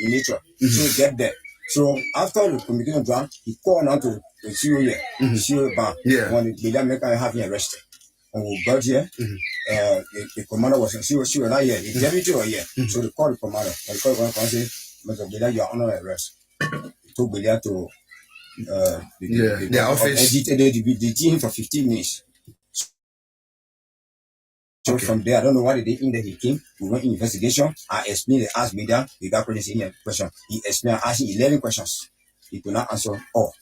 in nature. So get there. So after the communication done, he called on to the CEO here, CEO Ban. When the American have him arrested. When we got here, the commander was she was not here. The deputy was here. So they called the commander. And the commander said, Mr. Belia, you are under arrest. He took Belia to the office. They detained him for 15 minutes. So from there, I don't know what they did in there. He came, we went in investigation. I explained, they asked me that, the guy couldn't see any question. He explained, I asked him 11 questions. He could not answer all.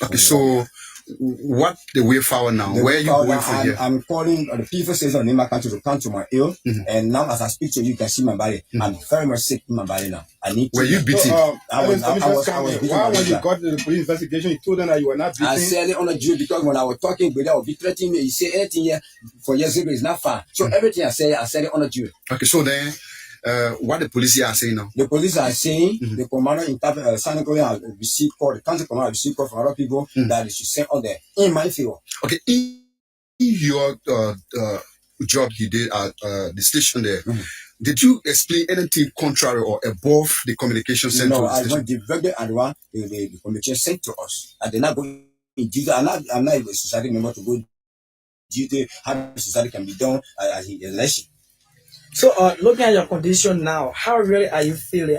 Okay, so what the way forward now? Where are you going from here? I'm calling the people says on my country to come to my ill, and now as I speak to you, you can see my body. I'm very much sick in my body now. I need to. Were you beaten? I was beaten. Why when you got to the police investigation, you told them that you were not beaten? I said it on the jury because when I was talking, but I would be threatening me. You say anything here for years ago is not fine. So everything I said it on the jury. Okay, so then. What the police are saying now? The police are saying the commander in San Nicolas has received call, the country commander received call from other people that they should send on there in my favor. Okay, in your job you did at the station there, did you explain anything contrary or above the communication sent to the station? No, I went directly and the communication sent to us. And they're not going in duty. I'm not a society member to go duty, how society can be done as an election. So, looking at your condition now, how really are you feeling?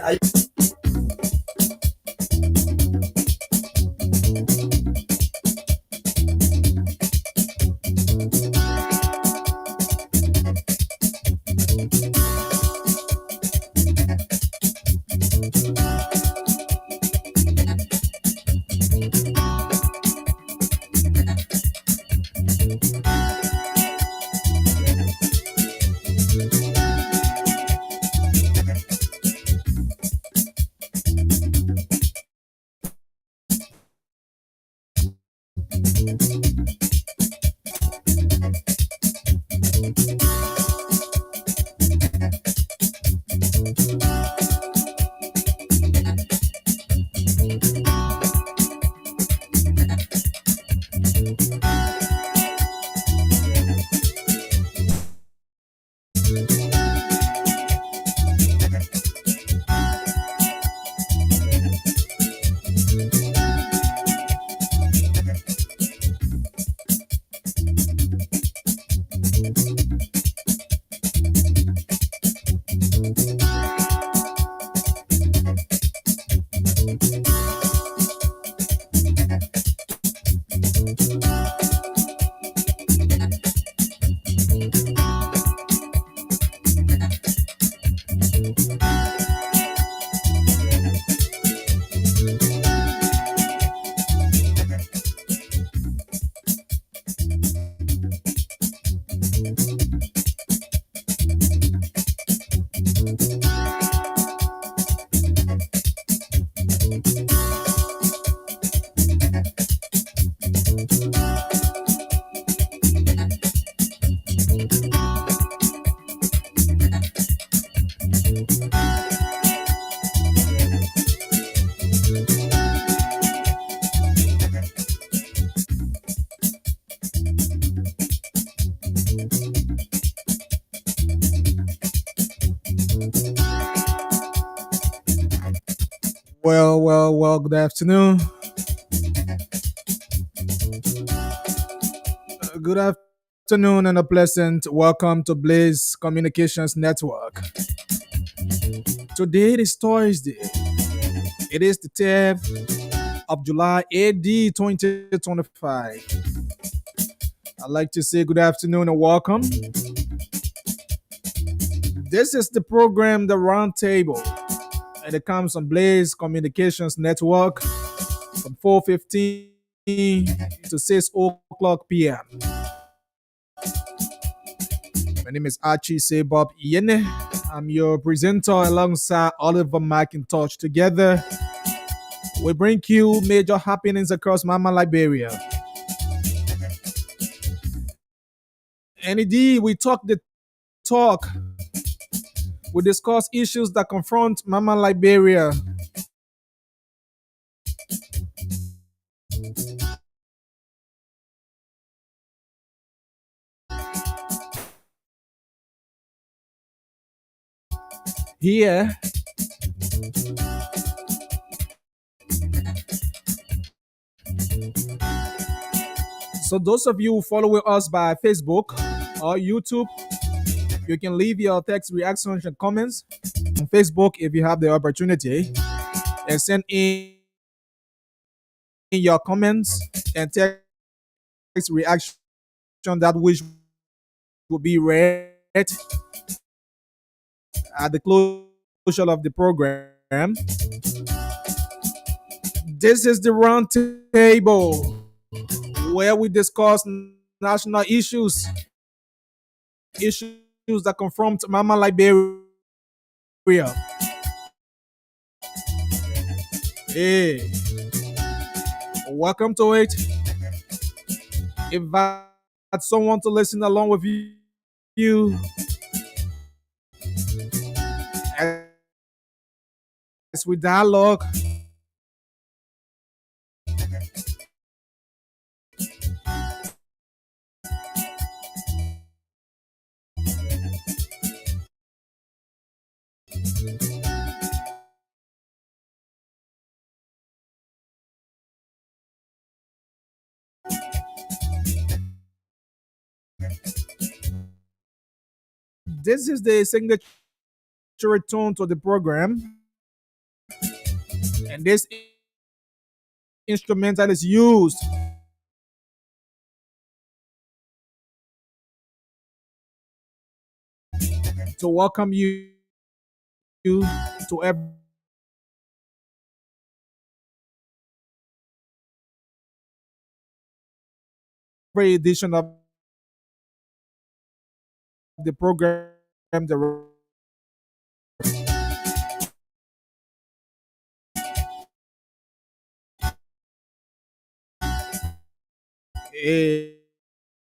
Well, good afternoon. Good afternoon and a pleasant welcome to Blaze Communications Network. Today is Thursday. It is the 10th of July, AD 2025. I'd like to say good afternoon and welcome. This is the program, The Roundtable. And it comes on Blaze Communications Network from 4:15 to 6 o'clock p.m. My name is Archie Sebob Yene. I'm your presenter alongside Oliver McIntosh. Together, we bring you major happenings across Mama Liberia. And indeed, we talk the talk. We discuss issues that confront Mama Liberia. Here, So those of you following us by Facebook or YouTube, you can leave your text reactions and comments on Facebook if you have the opportunity, and send in your comments and text reaction that which will be read at the closure of the program. This is the round table where we discuss national issues that confront Mama Liberia. Hey, welcome to it. Invite someone to listen along with you as we dialogue. This is the signature tone to the program, and this instrumental is used to welcome you to every edition of the program. Eh,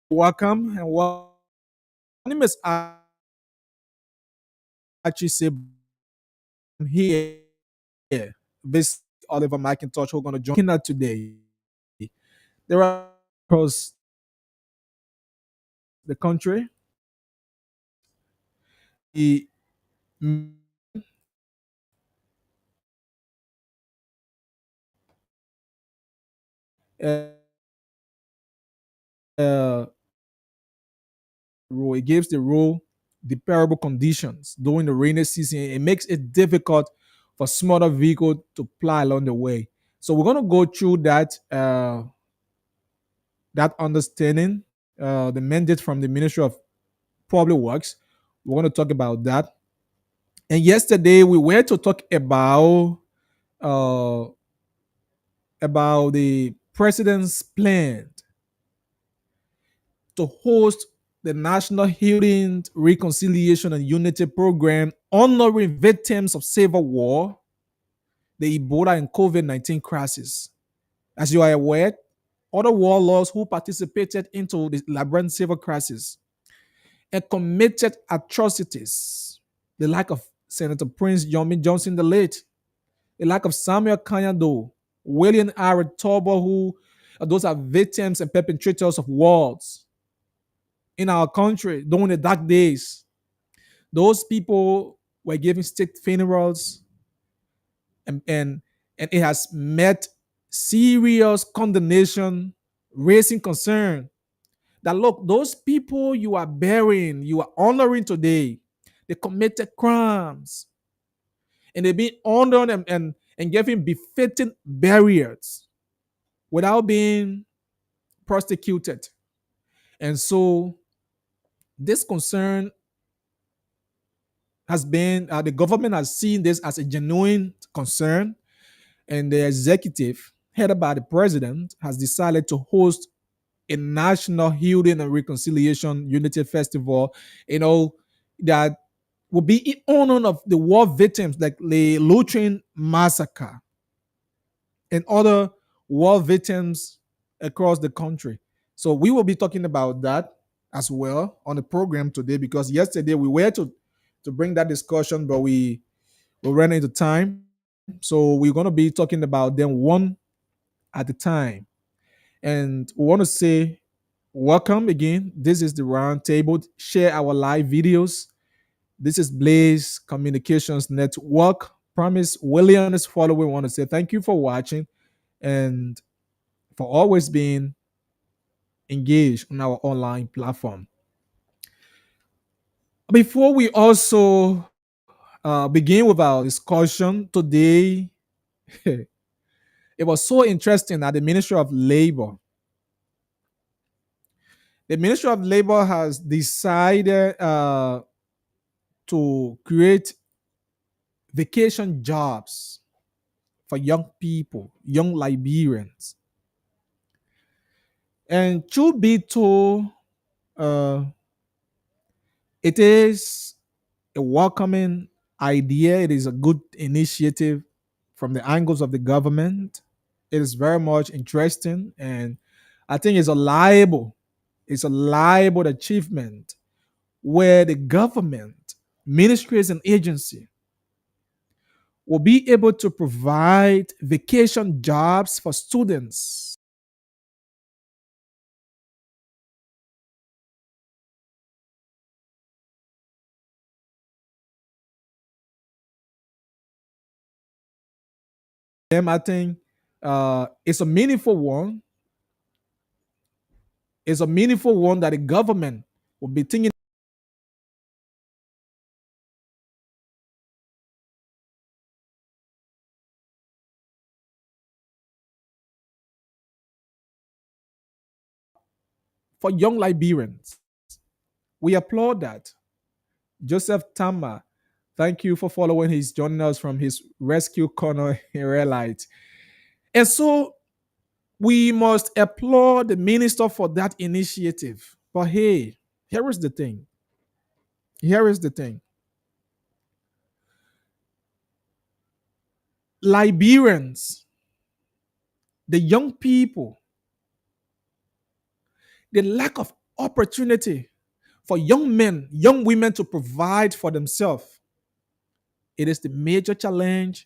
welcome and welcome. My name is Archie Sib. I'm here. This Oliver McIntosh who are going to join us today. There are across the country. The uh, uh, rule. It gives the rule deplorable conditions during the rainy season. It makes it difficult for smaller vehicles to ply along the way. So we're gonna go through that understanding, the mandate from the Ministry of Public Works. We're gonna talk about that. And yesterday we were to talk uh, about the president's plan to host the National Healing, Reconciliation, and Unity Program honoring victims of civil war, the Ebola and COVID-19 crisis. As you are aware, other warlords who participated into the Liberian civil crisis and committed atrocities, the like of Senator Prince Yomi Johnson the late, the like of Samuel Kanyado, William R. Tobo, who those are victims and perpetrators of wars in our country during the dark days. Those people were giving state funerals, and it has met serious condemnation, raising concern that look, those people you are burying, you are honoring today, they committed crimes, and they've been honored and given befitting burials without being prosecuted. And so this concern has been the government has seen this as a genuine concern, and the executive, headed by the president, has decided to host a national healing and reconciliation unity festival. That will be in honor of the war victims like the Lutheran massacre and other war victims across the country. So we will be talking about that as well on the program today, because yesterday we were to bring that discussion, but we ran into time. So we're going to be talking about them one at a time. And we want to say welcome again. This is the round table. Share our live videos. This is Blaze Communications Network promise Willie and his following want to say thank you for watching and for always being engaged on our online platform. Before we also begin with our discussion today, it was so interesting that the Ministry of Labor has decided to create vacation jobs for young people, young Liberians. And truth be told, uh, it is a welcoming idea. It is a good initiative from the angles of the government. It is very much interesting, and I think it's a liable achievement where the government, ministries, and agency will be able to provide vacation jobs for students. I think it's a meaningful one. It's a meaningful one that the government will be thinking for young Liberians. We applaud that. Joseph Tama, thank you for following his joining us from his rescue corner in Red Light. And so we must applaud the minister for that initiative. But hey, here is the thing. Here is the thing. Liberians, the young people, the lack of opportunity for young men, young women to provide for themselves. It is the major challenge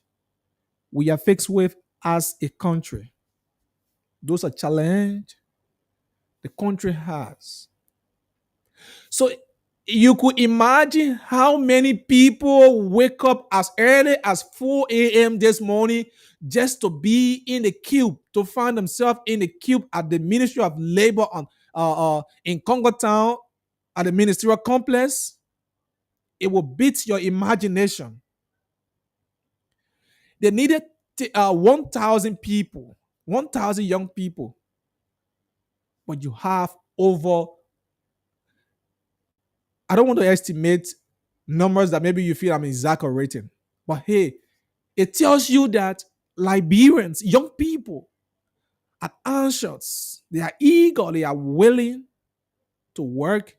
we are faced with as a country. Those are challenges the country has. So you could imagine how many people wake up as early as 4 a.m. this morning just to be in the queue, to find themselves in the queue at the Ministry of Labor in Congo Town, at the ministerial complex. It will beat your imagination. They needed 1,000 people, 1,000 young people, but you have over, I don't want to estimate numbers that maybe you feel I'm exaggerating, but hey, it tells you that Liberians, young people, are anxious, they are eager, they are willing to work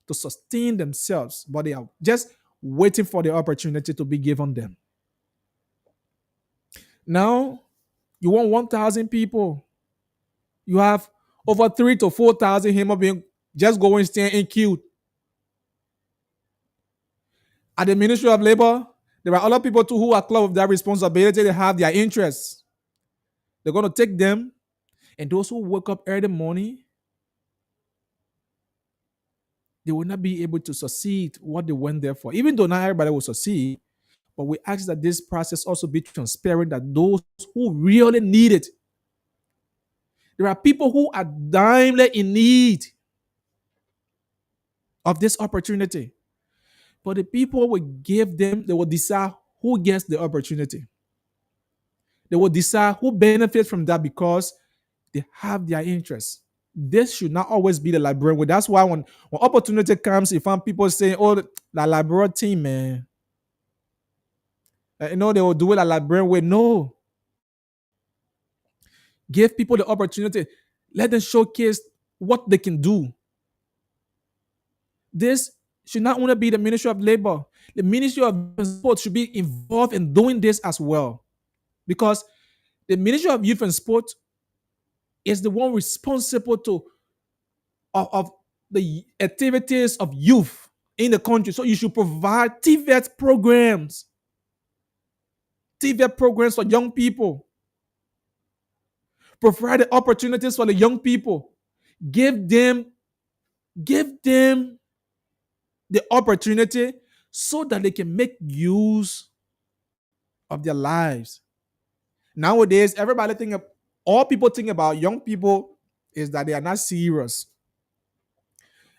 to sustain themselves, but they are just waiting for the opportunity to be given them. Now, you want 1,000 people, you have over 3 to 4,000 human beings just going stand in queue. At the Ministry of Labor, there are other people too who are close with that responsibility. They have their interests. They're going to take them, and those who wake up early morning, they will not be able to succeed what they went there for. Even though not everybody will succeed, but we ask that this process also be transparent, that those who really need it, there are people who are dying in need of this opportunity. But the people will give them, they will decide who gets the opportunity. They will decide who benefits from that because they have their interests. This should not always be the librarian way. That's why when opportunity comes, you find people saying, oh, the librarian team, man. They will do it the librarian way. No. Give people the opportunity. Let them showcase what they can do. This should not only be the Ministry of Labor. The Ministry of Sport should be involved in doing this as well. Because the Ministry of Youth and Sport is the one responsible of the activities of youth in the country. So you should provide TVET programs for young people. Provide the opportunities for the young people. Give them the opportunity so that they can make use of their lives. Nowadays, all people think about young people is that they are not serious.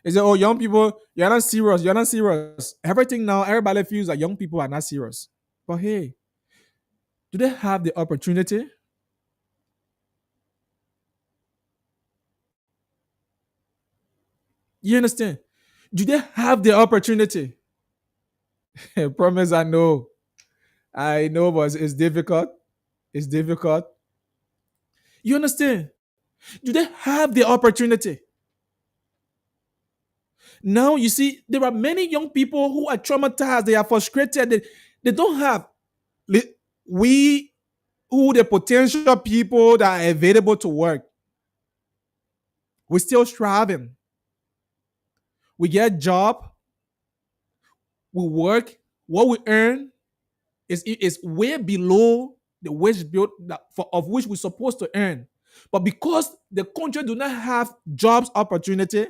They say, oh, young people, you're not serious, you're not serious. Everything now, everybody feels that young people are not serious. But hey, do they have the opportunity? You understand? Do they have the opportunity? Promise, I know. I know, but it's difficult. It's difficult. You understand? Do they have the opportunity? Now you see, there are many young people who are traumatized, they are frustrated, they don't have we who the potential people that are available to work. We're still striving. We get a job, we work, what we earn is way below the wage bill of which we're supposed to earn. But because the country do not have jobs opportunity,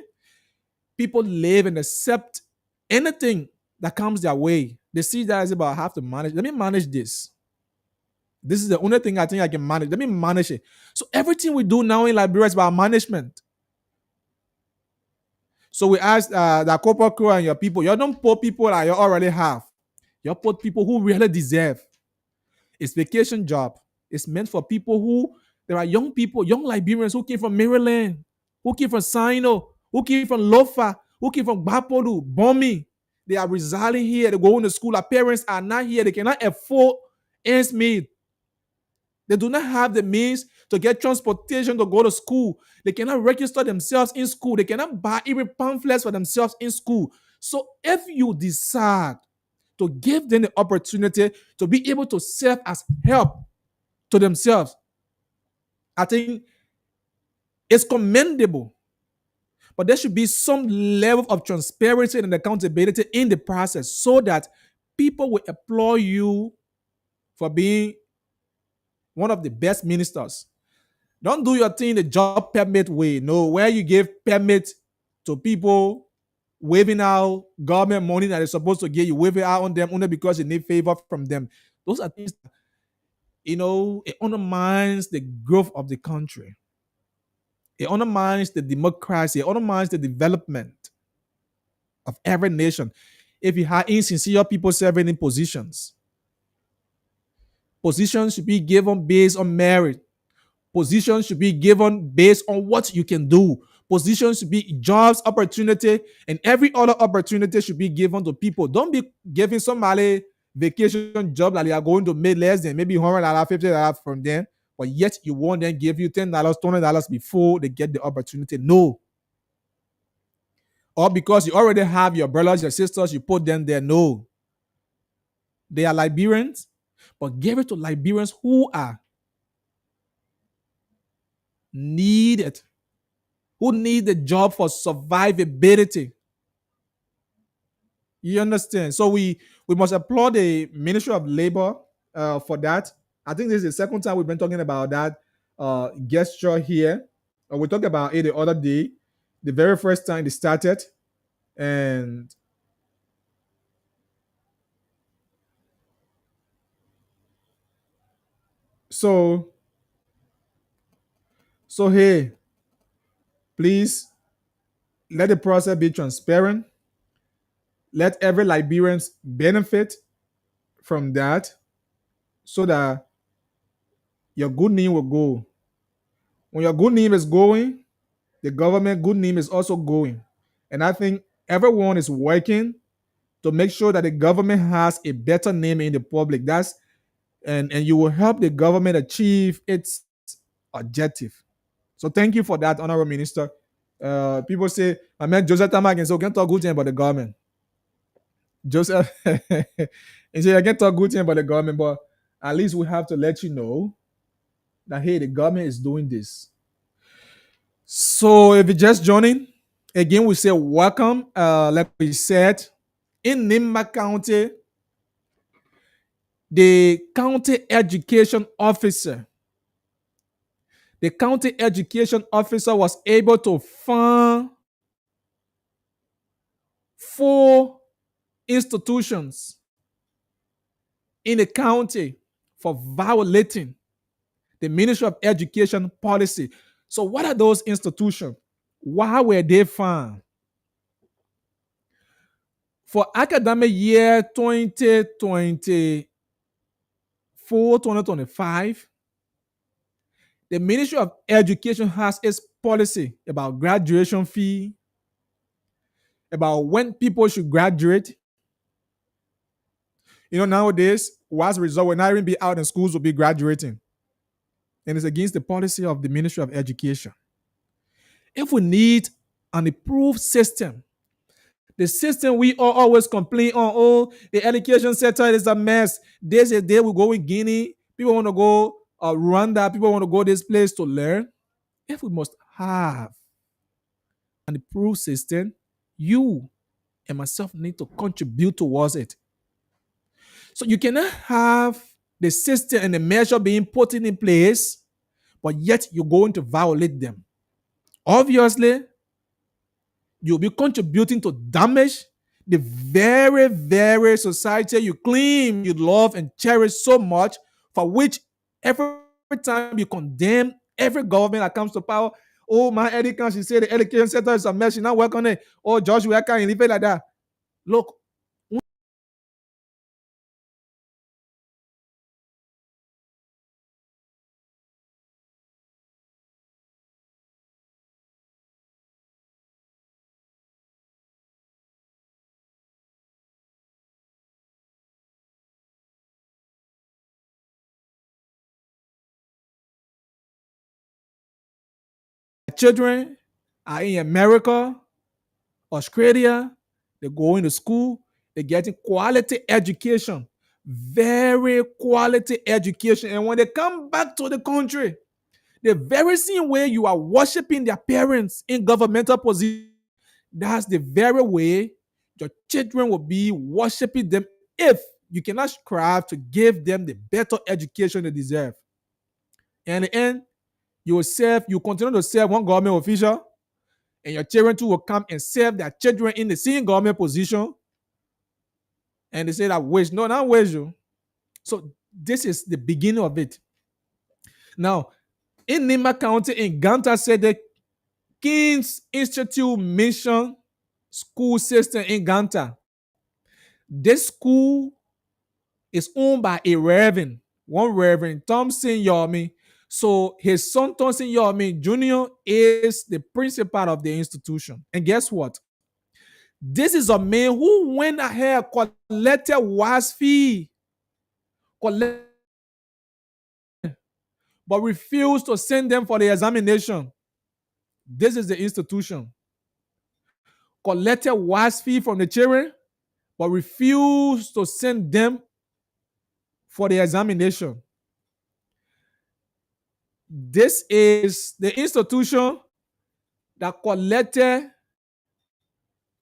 people live and accept anything that comes their way. They see that as about I have to manage. Let me manage this. This is the only thing I think I can manage. Let me manage it. So everything we do now in Liberia is about management. So we ask the corporate crew and your people, you don't poor people that you already have. You put people who really deserve. It's vacation job. It's meant for people who, there are young people, young Liberians who came from Maryland, who came from Sino, who came from Lofa, who came from Bapolu, Bomi. They are residing here. They're going to school. Our parents are not here. They cannot afford ends meet. They do not have the means to get transportation to go to school. They cannot register themselves in school. They cannot buy even pamphlets for themselves in school. So if you decide to give them the opportunity to be able to serve as help to themselves, I think it's commendable. But there should be some level of transparency and accountability in the process so that people will applaud you for being one of the best ministers. Don't do your thing the job permit way. No, where you give permit to people waving out government money that is supposed to get you, waving out on them only because you need favor from them. Those are things, it undermines the growth of the country. It undermines the democracy. It undermines the development of every nation. If you have insincere people serving in positions, positions should be given based on merit. Positions should be given based on what you can do. Positions should be jobs opportunity, and every other opportunity should be given to people. Don't be giving somebody vacation job that they are going to make less than maybe $100, $50 from them, but yet you want them give you $10, $20 before they get the opportunity. No. Or because you already have your brothers, your sisters, you put them there. No. They are Liberians, but give it to Liberians who are needed, who need the job for survivability. You understand? So we must applaud the Ministry of Labor for that. I think this is the second time we've been talking about that gesture here. We talked about it the other day, the very first time they started. And so hey, please let the process be transparent. Let every Liberian benefit from that so that your good name will go. When your good name is going, the government good name is also going. And I think everyone is working to make sure that the government has a better name in the public. And you will help the government achieve its objective. So thank you for that, Honorable Minister. People say, I met Joseph Tamakin, so can't talk good thing about the government. Joseph, he said, I can't talk good thing about the government, but at least we have to let you know that, hey, the government is doing this. So if you're just joining, again, we say welcome. Like we said, in Nimba County, the county education officer was able to fund 4 institutions in the county for violating the Ministry of Education policy. So, what are those institutions? Why were they fined? For academic year 2024-2025, the Ministry of Education has its policy about graduation fee, about when people should graduate. Nowadays, as a result, will not even be out in schools, will be graduating. And it's against the policy of the Ministry of Education. If we need an improved system, the system we all always complain on, oh, the education sector is a mess. There's a day we go in Guinea, people want to go Rwanda, people want to go this place to learn. If we must have an improved system, you and myself need to contribute towards it. So you cannot have the system and the measure being put in place, but yet you're going to violate them. Obviously, you'll be contributing to damage the very, very society you claim you love and cherish so much, for which every time you condemn every government that comes to power, oh, my education, she said the education sector is a mess, she not work on it. Oh, Joshua, I can't leave it like that. Look, children are in America, Australia, they're going to school, they're getting quality education, very quality education. And when they come back to the country, the very same way you are worshiping their parents in governmental position, that's the very way your children will be worshiping them if you cannot strive to give them the better education they deserve. And in the end, you continue to serve one government official, and your children too will come and serve their children in the same government position. And they say that wage, no, not wage you. So this is the beginning of it. Now, in Nima County in Ganta said the King's Institute Mission School System in Ganta. This school is owned by a reverend, one Reverend Thompson Yomi. So his son Thompson Yomi Jr. is the principal of the institution. And guess what? This is a man who went ahead, collected was fee, but refused to send them for the examination. This is the institution. Collected was fee from the children, but refused to send them for the examination. This is the institution that collected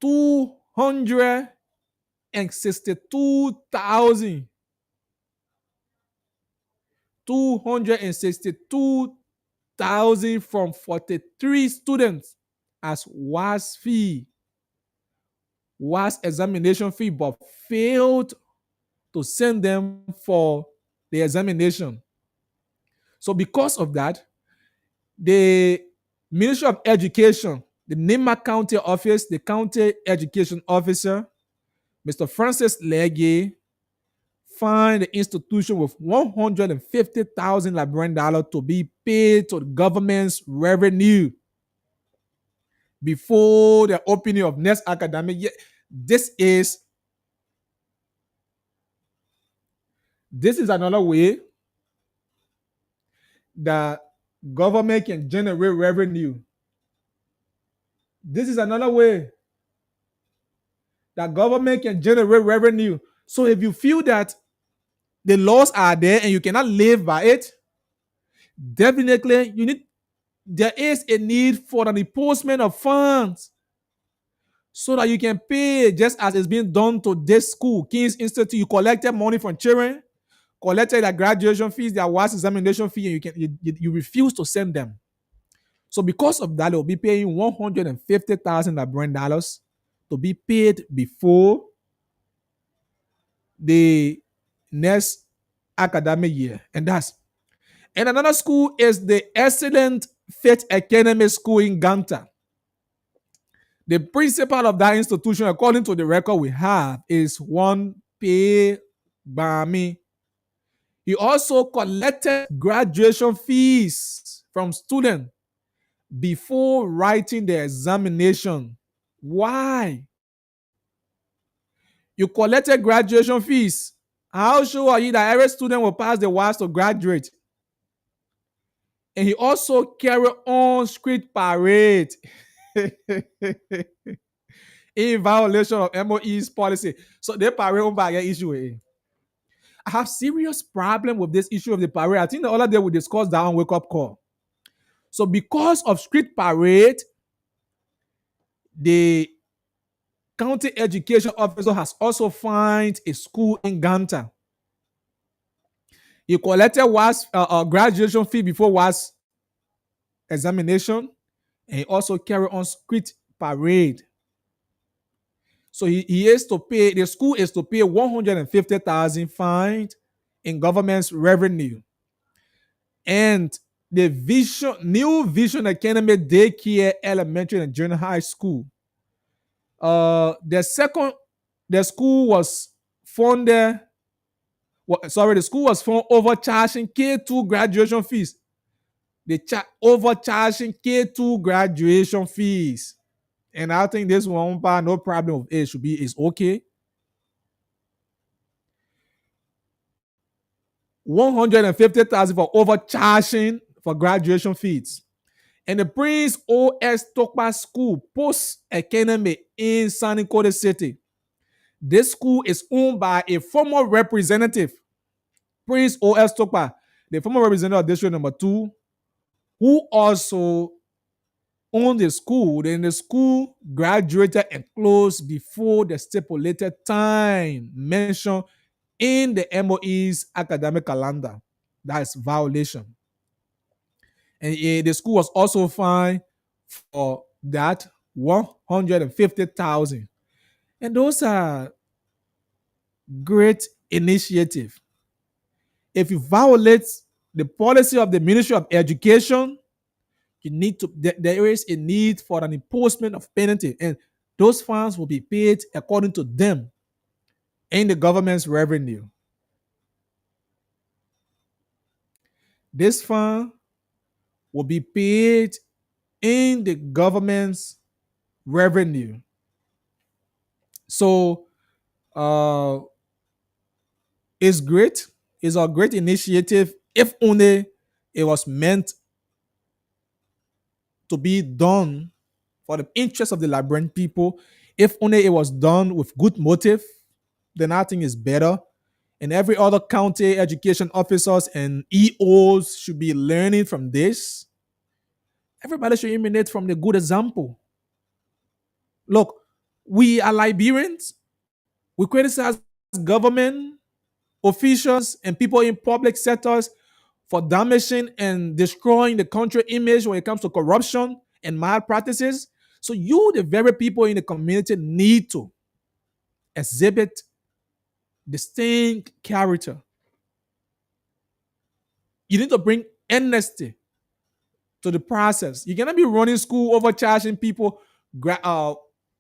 262,000 from 43 students as was fee, was examination fee, but failed to send them for the examination. So because of that, the Ministry of Education, the Nima County office, the county education officer, Mr. Francis Legge, fined the institution with $150,000 Liberian dollars to be paid to the government's revenue before the opening of next academic year. This is another way that government can generate revenue. This is another way that government can generate revenue. So if you feel that the laws are there and you cannot live by it, definitely there is a need for an imposition of funds so that you can pay, just as it's being done to this school, King's Institute. You collected money from children, collected their graduation fees, their WAS examination fee, and you refuse to send them. So because of that, they'll be paying $150,000 Liberian dollars to be paid before the next academic year. And another school is the Excellent Faith Academy School in Ganta. The principal of that institution, according to the record we have, is one P. Bami. He also collected graduation fees from students before writing the examination. Why? You collected graduation fees. How sure are you that every student will pass the WAS to graduate? And he also carried on street parade in violation of MOE's policy. So they parade on by issue. I have serious problem with this issue of the parade. I think the other day we discussed that on Wake Up Call. So because of street parade, the county education officer has also fined a school in Ganta. He collected WAS graduation fee before WAS examination, and he also carried on street parade. So he is to pay, the school is to pay 150,000 fine in government's revenue. And the New Vision Academy Daycare Elementary and Junior High School. The school was funded. The school was found overcharging K2 graduation fees. They overcharging K2 graduation fees. And I think this one, no problem with it, is okay. 150,000 for overcharging for graduation fees. And the Prince O.S. Tokpa School Post Academy in Sanikote City. This school is owned by a former representative, Prince O.S. Tokpa, the former representative of District Number 2, who also owned the school. Then the school graduated and closed before the stipulated time mentioned in the MOE's academic calendar. That is violation. And the school was also fined for that 150,000. And those are great initiatives. If you violate the policy of the Ministry of Education, there is a need for an imposition of penalty, and those fines will be paid according to them in the government's revenue. This fine will be paid in the government's revenue. So it's great. It's a great initiative if only it was meant to be done for the interest of the Liberian people. If only it was done with good motive, then I think it's better. And every other county education officers and EOs should be learning from this. Everybody should emanate from the good example. Look, we are Liberians. We criticize government officials and people in public sectors for damaging and destroying the country image when it comes to corruption and malpractices. So you, the very people in the community, need to exhibit distinct character. You need to bring honesty to the process. You cannot be running school overcharging people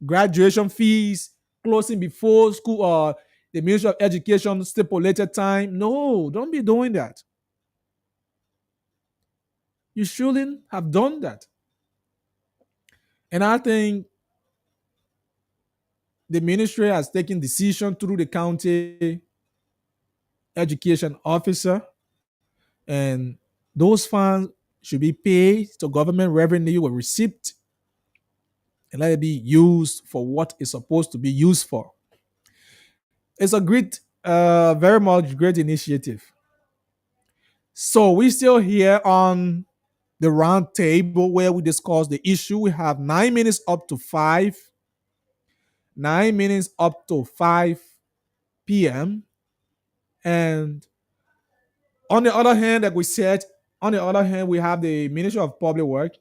graduation fees, closing before school the Ministry of Education stipulated time. No, don't be doing that. You shouldn't have done that. And I think the ministry has taken decision through the county education officer, and those funds should be paid to government revenue with receipt and let it be used for what it's supposed to be used for. It's a great, very much great initiative. So we're still here on the round table where we discuss the issue. We have 9 minutes up to 5. 9 minutes up to 5 p.m. And on the other hand, like we said, on the other hand, we have the Ministry of Public Work.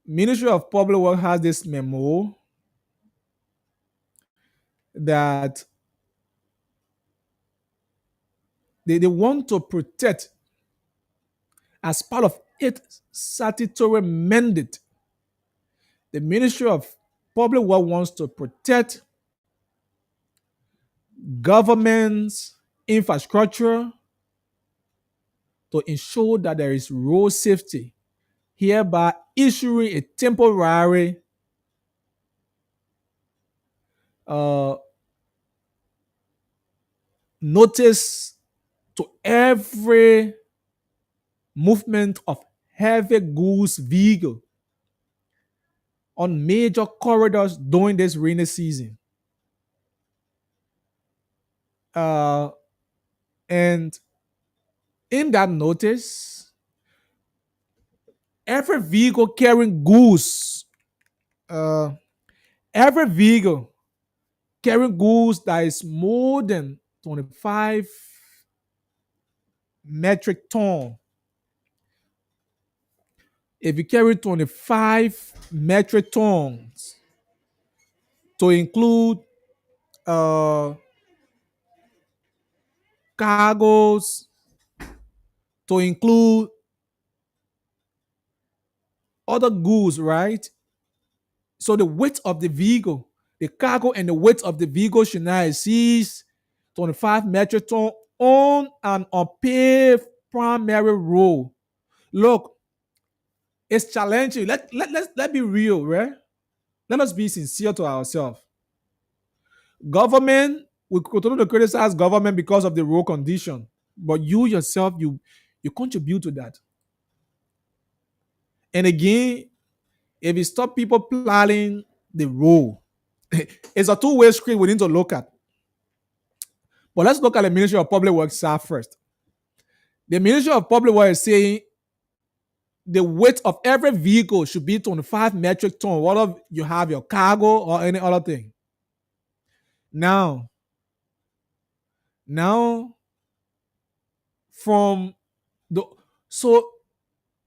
Ministry of Public Works has this memo that they want to protect, as part of its statutory mandate. The Ministry of Public Works wants to protect government's infrastructure to ensure that there is road safety, hereby issuing a temporary notice to every movement of heavy goods vehicle on major corridors during this rainy season. And in that notice, every vehicle carrying goods, every vehicle carrying goods that is more than 25 metric ton. If you carry 25 metric tons, to include cargoes, to include other goods, right? So the weight of the vehicle, the cargo and the weight of the vehicle should not exceed 25 metric ton on an unpaved primary road. Look, it's challenging. Let be real, right? Let us be sincere to ourselves. Government, we continue to criticize government because of the road condition, but you yourself, you contribute to that. And again, if you stop people planning the road, it's a two-way street we need to look at. But let's look at the Ministry of Public Works first. The Ministry of Public Works is saying the weight of every vehicle should be 25 metric ton, whether you have your cargo or any other thing. Now,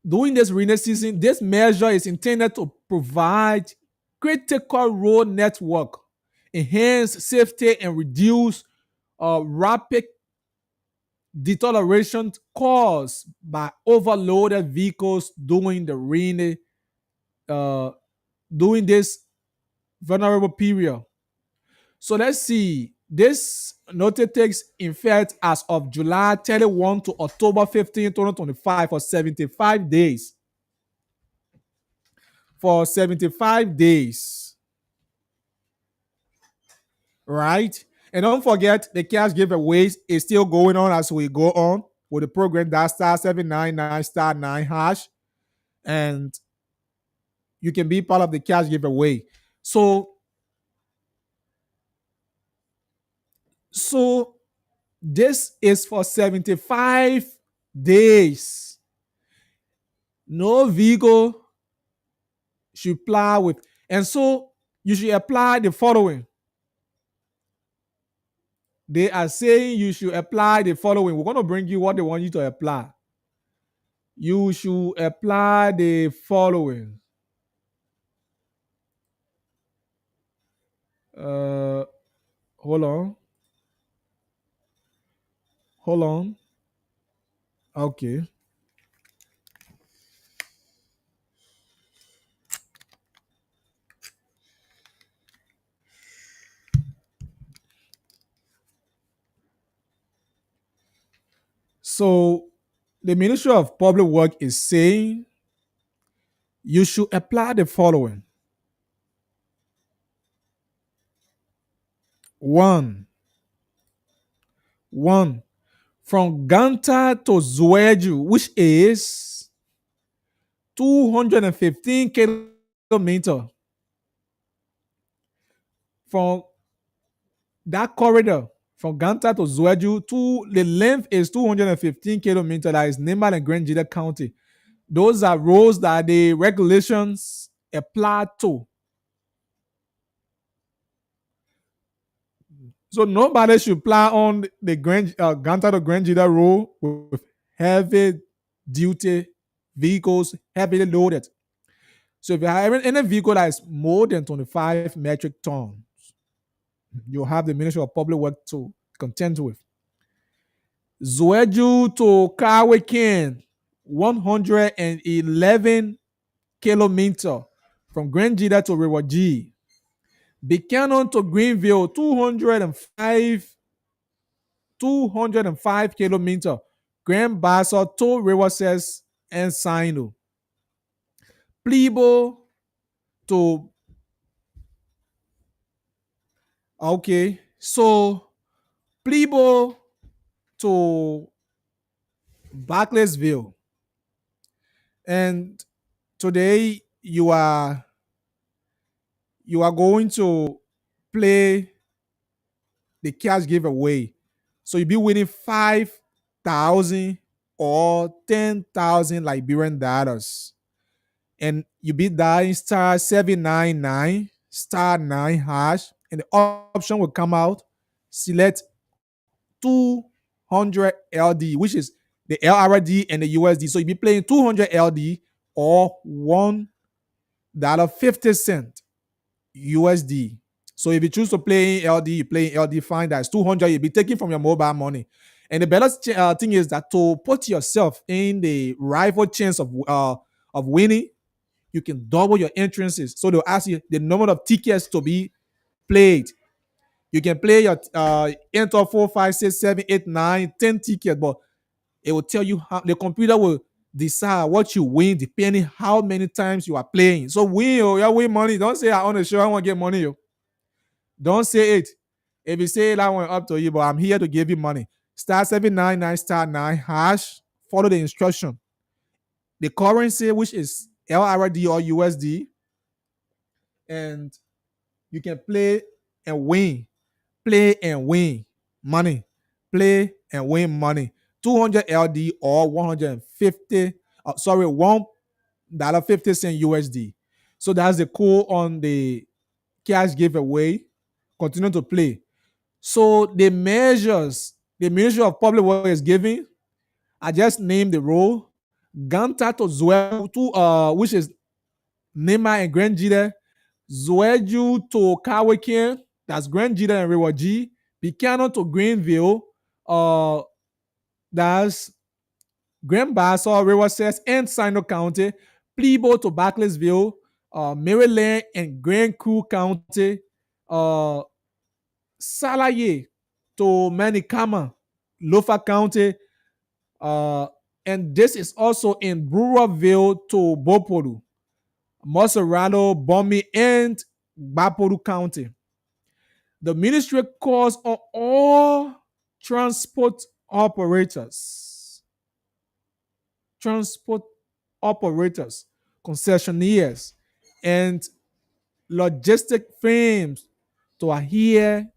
during this rainy season, this measure is intended to provide critical road network, enhance safety, and reduce rapid deterioration caused by overloaded vehicles during the rainy, during this vulnerable period. So let's see. This notice takes effect as of July 31 to October 15, 2025 for 75 days. For 75 days. Right? And don't forget, the cash giveaways is still going on as we go on with the program that *799*9#. And you can be part of the cash giveaway. So this is for 75 days. No vehicle should plow with. And so you should apply the following. They are saying you should apply the following. We're going to bring you what they want you to apply. You should apply the following. Hold on. Okay. So the Ministry of Public Works is saying you should apply the following. 1. From Ganta to Zouedjou, which is 215 kilometers. From that corridor, from Ganta to Zouedjou, the length is 215 kilometers. That is Nemba and Grand Jida County. Those are roads that the regulations apply to. So nobody should plow on the Ganta to Grand Jida road with heavy duty vehicles, heavily loaded. So if you have any vehicle that is more than 25 metric tons, you have the Ministry of Public Works to contend with. Zweju to Kawekin, 111 kilometer from Grand Jida to Rewaji. Buchanan to Greenville, 205 kilometer. Grand Bassa to Riverses and Sino. Plebo to okay, so Plebo to Barclaysville, and today you are going to play the cash giveaway. So you'll be winning 5,000 or 10,000 Liberian dollars. And you be dialing star 799 star 9 hash, and the option will come out. Select 200 LD, which is the LRD and the USD. So you'll be playing 200 LD or $1.50 USD. So if you choose to play LD, you play LD fine. That's 200. You'll be taking from your mobile money. And the better thing is that to put yourself in the rival chance of winning, you can double your entrances. So they'll ask you the number of tickets to be played. You can play your enter 4, 5, 6, 7, 8, 9, 10 tickets, but it will tell you how the computer will decide what you win depending how many times you are playing. So win, you win money. Don't say I on the show, I want to get money. Yo. Don't say it. If you say it, I want up to you, but I'm here to give you money. Star 799 star 9 hash. Follow the instruction. The currency, which is LRD or USD, and you can play and win. Play and win money. Play and win money. 200 LD or 150, $1.50 USD. So that's the code on the cash giveaway. Continue to play. So the measures the Ministry of Public Works is giving, I just named the role. Ganta to Zwe, which is Nema and Grand Jida. Zweju to Kawekin, that's Grand Jida and Rewaji. Buchanan to Greenville, that's Grand Bassa, Riverses, and Sino County. Plebo to Barclaysville, Maryland and Grand Crew County. Salaye to Manicama, Lofa County. And this is also in Brewerville to Boporu, Moserado, Bomi, and Baporu County. The ministry calls on all transport operators, concessionaires, and logistic firms to adhere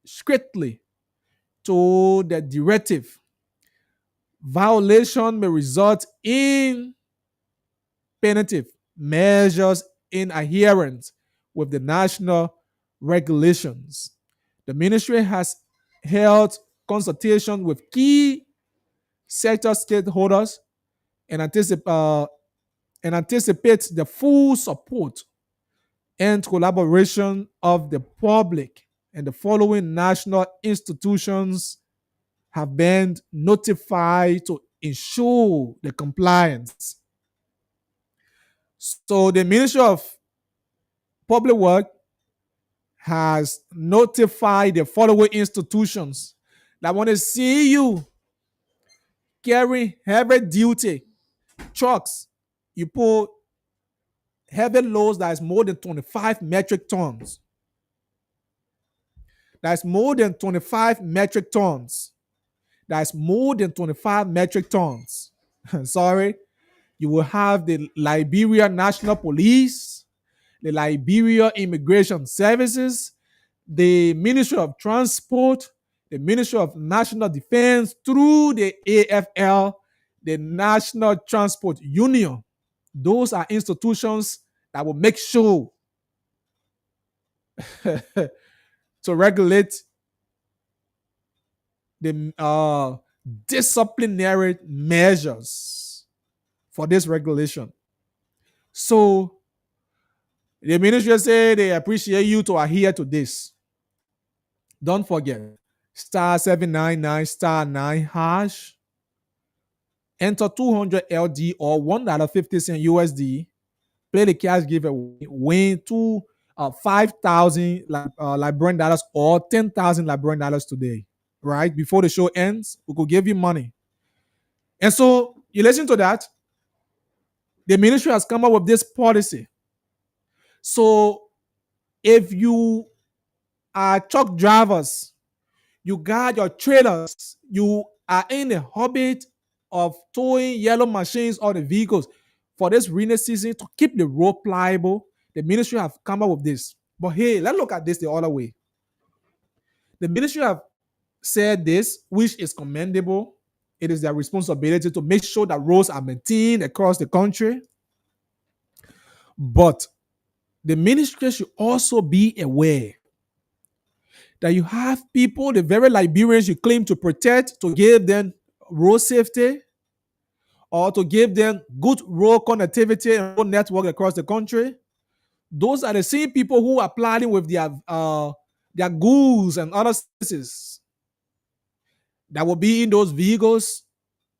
strictly to the directive. Violation may result in punitive measures in adherence with the national regulations. The ministry has held consultation with key sector stakeholders and anticipates the full support and collaboration of the public, and the following national institutions have been notified to ensure the compliance. So the Ministry of Public Works has notified the following institutions that want to see you carrying heavy duty trucks. You pull heavy loads that is more than 25 metric tons. That's more than 25 metric tons. That's more than 25 metric tons. Sorry. You will have the Liberia National Police, the Liberia Immigration Services, the Ministry of Transport, the Ministry of National Defense through the AFL, the National Transport Union. Those are institutions that will make sure to regulate the disciplinary measures for this regulation. So the ministry say they appreciate you to adhere to this. Don't forget, *799 *9#. Enter 200 LD or $1.50 USD. Play the cash giveaway. Win 5,000 Liberian dollars or 10,000 Liberian dollars today. Right before the show ends, we could give you money. And so you listen to that. The ministry has come up with this policy. So if you are truck drivers, you got your trailers, you are in the habit of towing yellow machines or the vehicles for this rainy season to keep the road pliable, the ministry have come up with this. But hey, let's look at this the other way. The ministry have said this, which is commendable. It is their responsibility to make sure that roads are maintained across the country. But the ministry should also be aware that you have people, the very Liberians you claim to protect, to give them road safety or to give them good road connectivity and road network across the country. Those are the same people who are planning with their goods and other services that will be in those vehicles.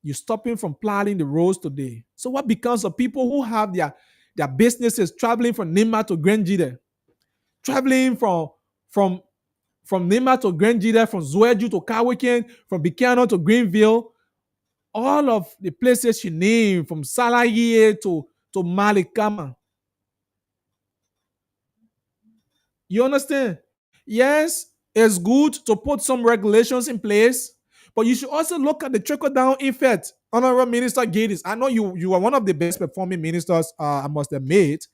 You're stopping from planning the roads today. So what becomes of people who have their businesses traveling from Nima to Grenjide, traveling from Nima to Grenjide, from Zweju to Kawikin, from Bikano to Greenville, all of the places she named, from Salaye to Malikama. You understand? Yes, it's good to put some regulations in place, but you should also look at the trickle-down effect. Honorable Minister Geddes, I know you are one of the best performing ministers, I must admit.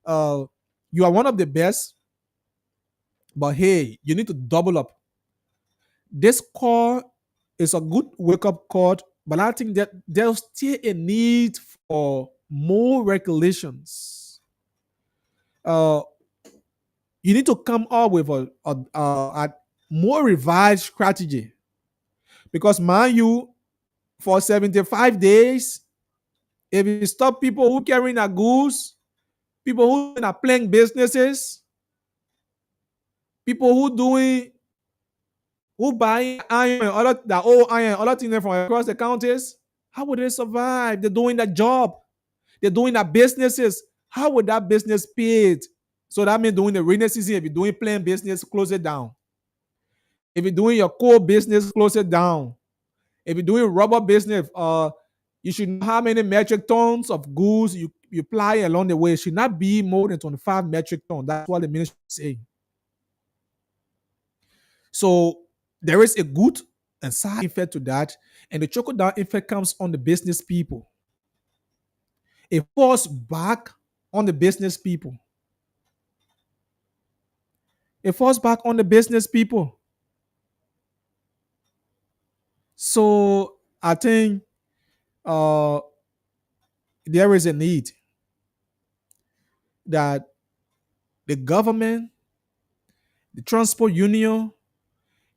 You are one of the best, but hey, you need to double up. This call is a good wake-up call, but I think that there's still a need for more regulations. You need to come up with a more revised strategy, because mind you, for 75 days, if you stop people who carrying their goods, people who are playing businesses, people who buy iron and other the old iron, other things from across the counties, how would they survive? They're doing that job, they're doing their businesses. How would that business pay it? So that means during the rainy season, if you're doing plain business, close it down. If you're doing your core business, close it down. If you're doing rubber business, you should know how many metric tons of goods you apply along the way. It should not be more than 25 metric tons. That's what the ministry is saying. So there is a good and side effect to that, and the trickle down effect comes on the business people. It falls back on the business people. It falls back on the business people. So I think uh, there is a need that the government, the transport union,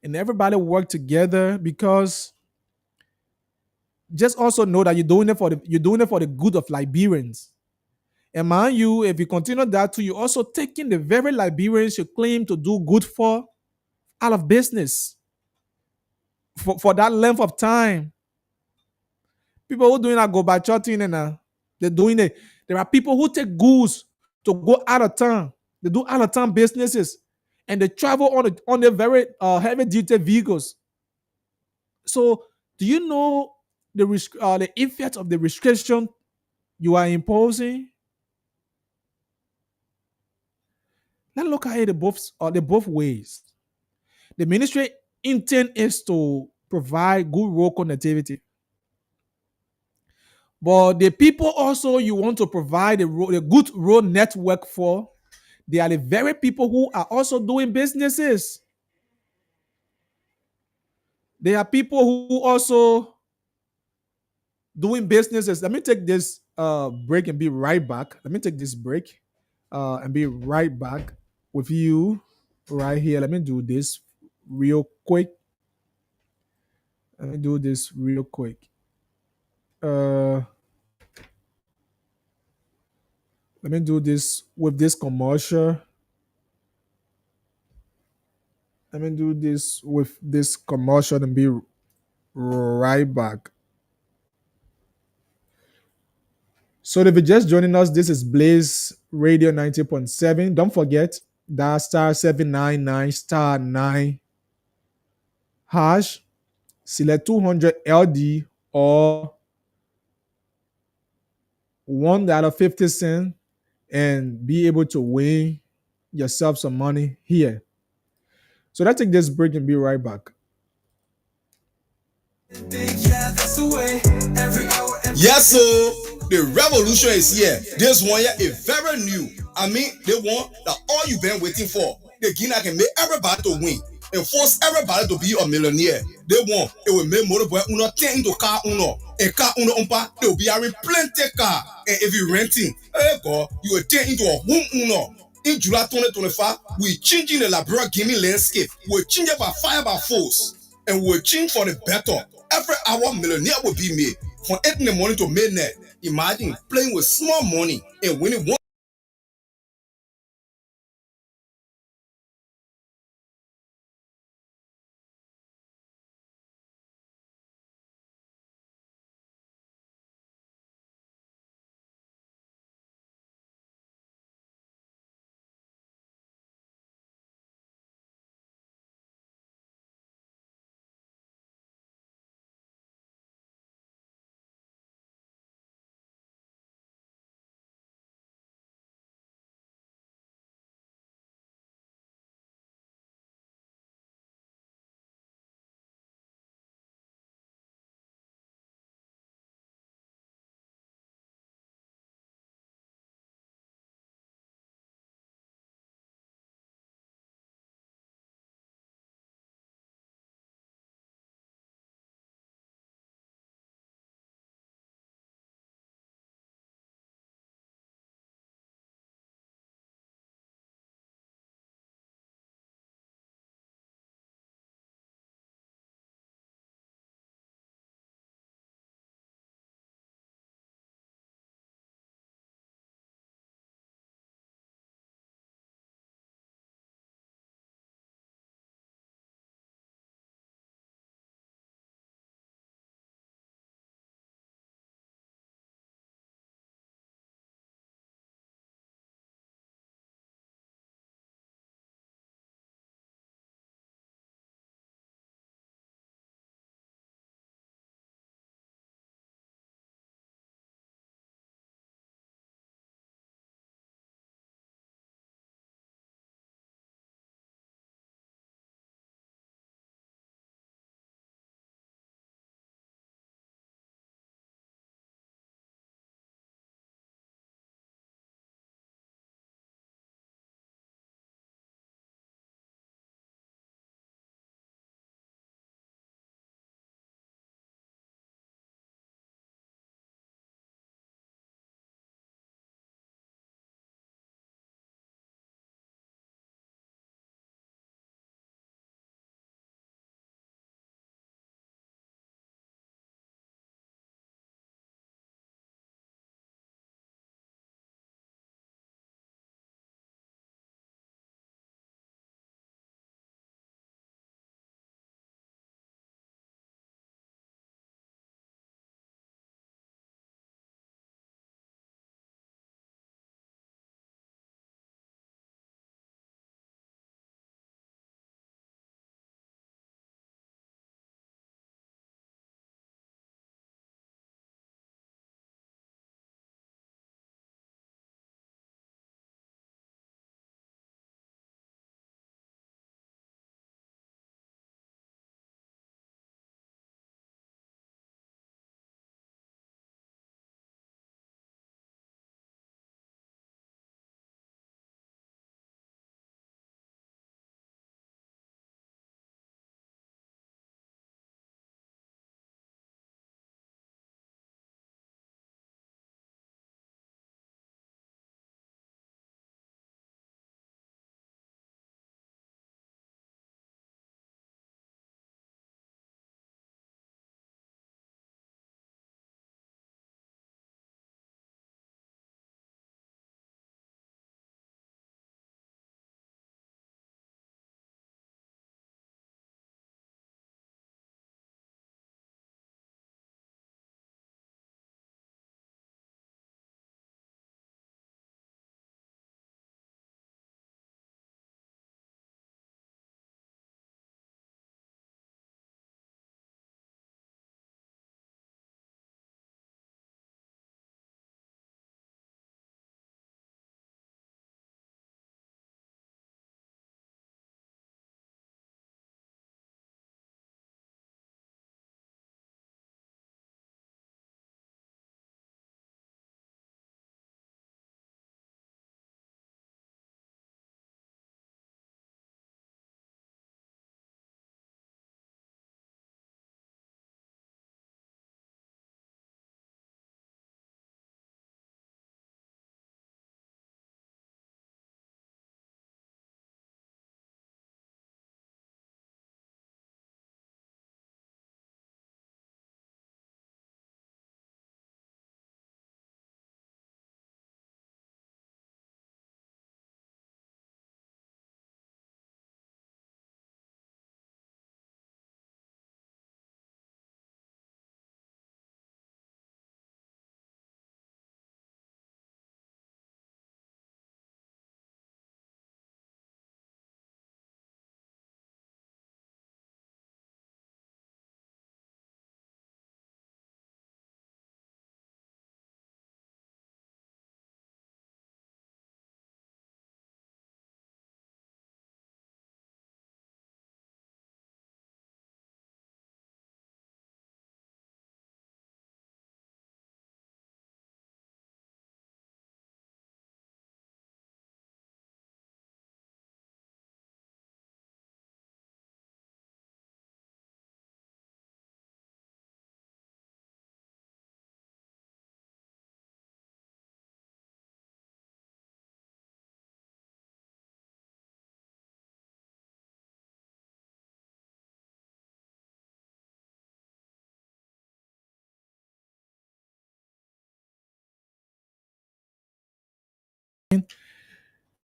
and everybody work together, because just also know that you're doing it for the good of Liberians. And mind you, if you continue that too, you're also taking the very Liberians you claim to do good for out of business for that length of time. People who doing that go by chatting and they're doing it. There are people who take goods to go out of town. They do out of town businesses, and they travel on the very heavy duty vehicles. So, do you know the effect of the restriction you are imposing? Let's look at it the both ways. The ministry intent is to provide good road connectivity, but the people also you want to provide a good road network for, they are the very people who are also doing businesses. They are people who also doing businesses. Let me take this break and be right back. Let me take this break and be right back with you right here. Let me do this real quick. Let me do this real quick. Uh, Let me do this with this commercial. Let me do this with this commercial and be right back. So if you're just joining us, this is Blaze Radio 90.7. Don't forget that star 799 star 9 hash, select 200 LD or $1.50 and be able to win yourself some money here. So let's take this break and be right back. Yes, so the revolution is here. This one here is very new. I mean, they want that all you've been waiting for. The Guinea can make everybody to win and force everybody to be a millionaire. They want it will make more boy uno 10 into car uno. A car uno umpa, they will be having plenty car. And if you renting, you will turn into a home uno. In July 2025, we're changing the Labrador gaming landscape. We're changing by fire by force. And we'll change for the better. Every hour millionaire will be made. From 8 in the morning to midnight. Imagine playing with small money and winning one.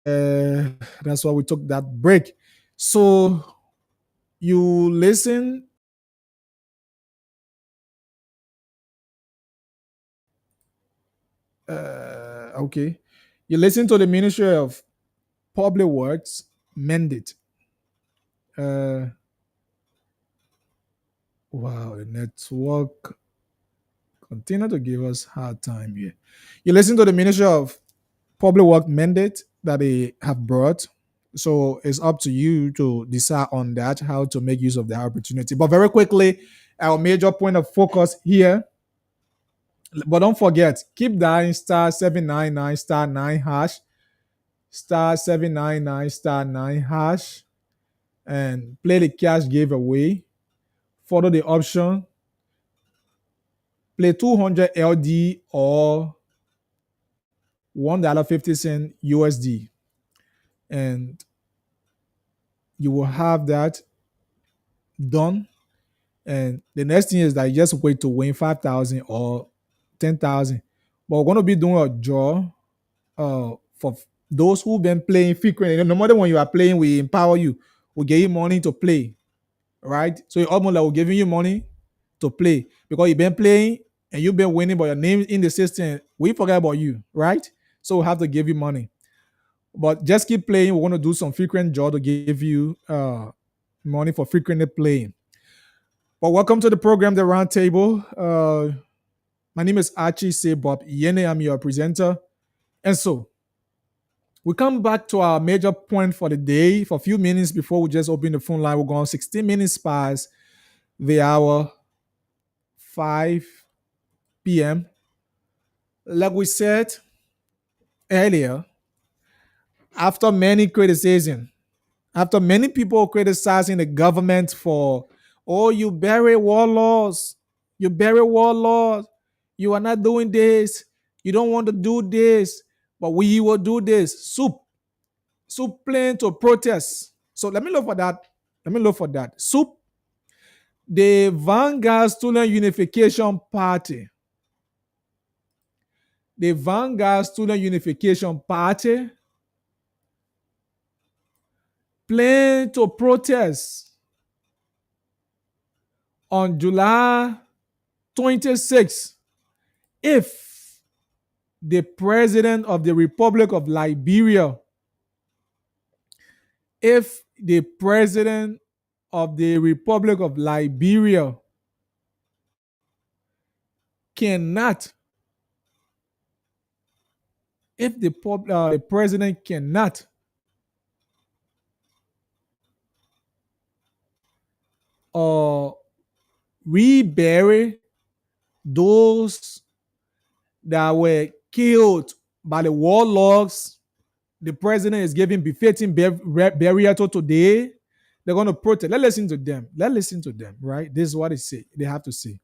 That's why we took that break. So you listen. Okay. You listen to the Ministry of Public Works mandate. Wow, the network continue to give us hard time here. You listen to the Ministry of Public Work mandate that they have brought. So it's up to you to decide on that, how to make use of the opportunity. But very quickly, our major point of focus here. But don't forget, keep dialing *799 *9#, *799 *9#, and play the cash giveaway. Follow the option. Play 200 LD or $1.50 USD. And you will have that done. And the next thing is that you just wait to win 5,000 or 10,000. But we're going to be doing a draw for those who've been playing frequently. No matter when you are playing, we empower you. We give you money to play, right? So it's almost like we're giving you money to play because you've been playing and you've been winning, but your name in the system, we forget about you, right? So we have to give you money. But just keep playing. We're going to do some frequent draw to give you money for frequently playing. But welcome to the program, The Round Table. My name is Archie Bob Yene. I'm your presenter. And so we come back to our major point for the day. For a few minutes before we just open the phone line, we're going 16 minutes past the hour 5 p.m. Like we said earlier, after many criticism, after many people criticizing the government for, oh, you bury warlords, you are not doing this, you don't want to do this, but we will do this. Soup plan to protest. So let me look for that. Soup, the Vanguard Student Unification Party. The Vanguard Student Unification Party plan to protest on July 26 if the President of the Republic of Liberia, cannot, if the president cannot rebury those that were killed by the warlords the president is giving befitting burial to today, they're going to protest. Let's listen to them, right? This is what they have to say.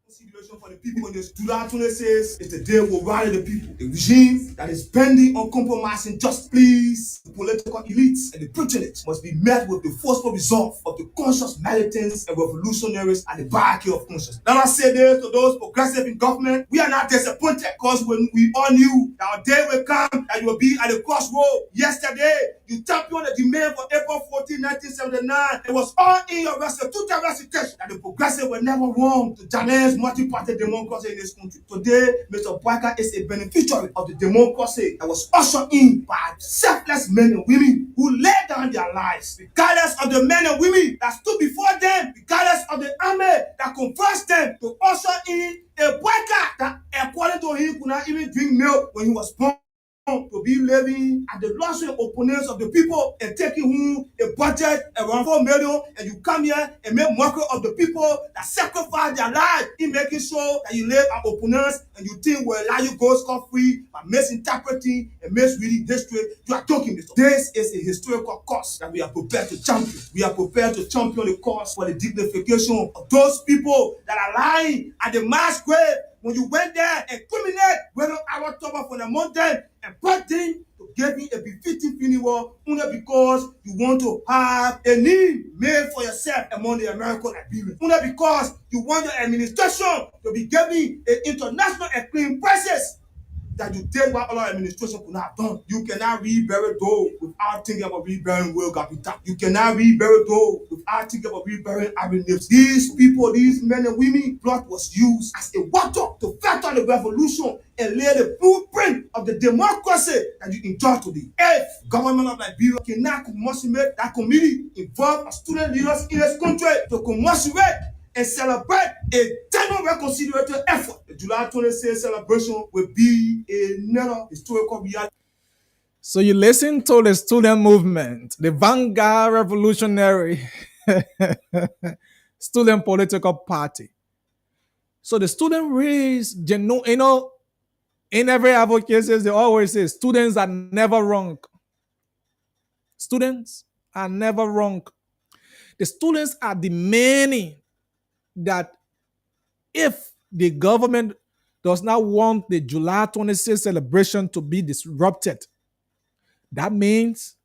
Situation for the people in this July 26 is the day we'll rally the people. The regime that is bending on compromising just please the political elites and the patronage must be met with the forceful resolve of the conscious militants and revolutionaries at the hierarchy of conscience. Let us say this to those progressive in government. We are not disappointed because when we all knew that our day will come and you will be at the crossroad. Yesterday, you championed the demand for April 14, 1979. It was all in your total recitation that the progressive were never wrong to challenge multi-party democracy in this country. Today, Mr. Boyka is a beneficiary of the democracy that was ushered in by selfless men and women who laid down their lives, regardless of the men and women that stood before them, regardless of the army that confessed them to usher in a Boyka that, according to him, could not even drink milk when he was born. To be living at the luxury opponents of the people and taking home a budget around 4 million, and you come here and make mockery of the people that sacrifice their lives in making sure that you live at opponents, and you think will allow you go scot-free by misinterpreting and misreading history. You are talking this. This is a historical cause that we are prepared to champion. We are prepared to champion the cause for the dignification of those people that are lying at the mass grave. When you went there and criminate whether our top from the mountain and brought them to give me a befitting funeral only because you want to have a name made for yourself among the American Liberians. Only because you want your administration to be giving an international acclaim prices. that you did what other administration could not have done. You cannot rebury those without thinking about reburying Will Capital. You cannot rebury those without thinking about reburying Aaron Nips. These people, these men and women, blood was used as a weapon to fight on the revolution and lay the blueprint of the democracy that you enjoy today. If government of Liberia cannot commemorate that committee involved as student leaders in this country to commemorate and celebrate a genuine reconciliatory effort, the July 26th celebration will be another historical reality. So you listen to the student movement, the vanguard revolutionary student political party. So the student raised, in every advocacy, they always say students are never wrong. Students are never wrong. The students are demanding that if the government does not want the July 26th celebration to be disrupted, that means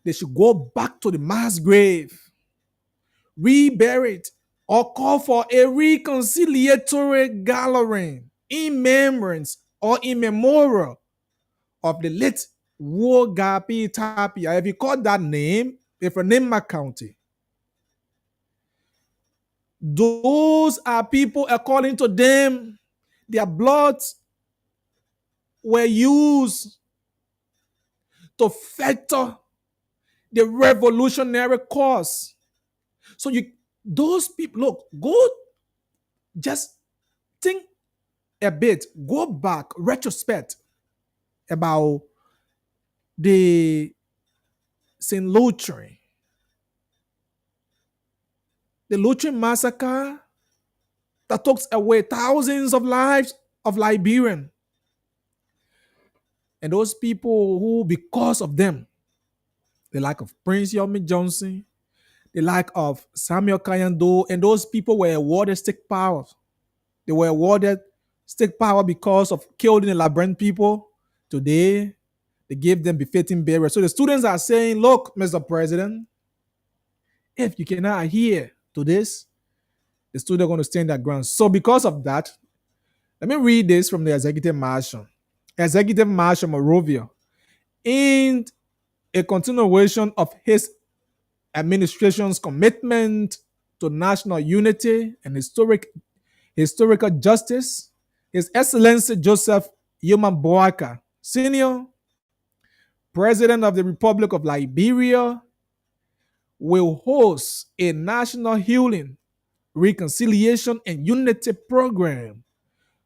they should go back to the mass grave, rebury it, or call for a reconciliatory gathering in remembrance or in memorial of the late Wogapi Tapia. If you call that name, if a name County, those are people, according to them, their bloods were used to fetter the revolutionary cause. So those people, look, go just think a bit, go back, retrospect about the St. Lutheran, the Lutheran massacre that took away thousands of lives of Liberians. And those people who, because of them, the like of Prince Yomi Johnson, the like of Samuel Kayando, and those people were awarded stick power. They were awarded stick power because of killing the Liberian people. Today, they gave them befitting burial. So the students are saying, look, Mr. President, if you cannot adhere to this, the students are going to stand their ground. So because of that, let me read this from the Executive Marshal. Executive Marshal Morovia, in a continuation of his administration's commitment to national unity and historical justice, His Excellency Joseph Yuma Boaka, Sr., President of the Republic of Liberia, will host a national healing, reconciliation, and unity program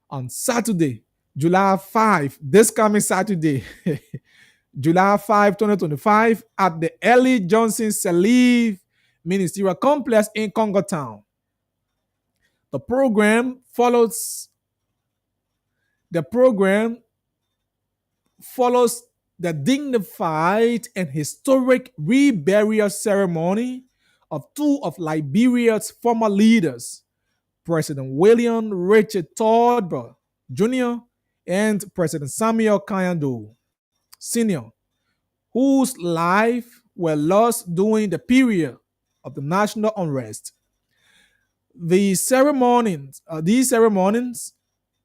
on Saturday, July 5, this coming Saturday, July 5, 2025, at the Ellie Johnson Salive Ministerial Complex in Congo Town. The program follows the dignified and historic reburial ceremony of two of Liberia's former leaders, President William Richard Todborough Jr. and President Samuel Kayando Sr., whose lives were lost during the period of the national unrest. These ceremonies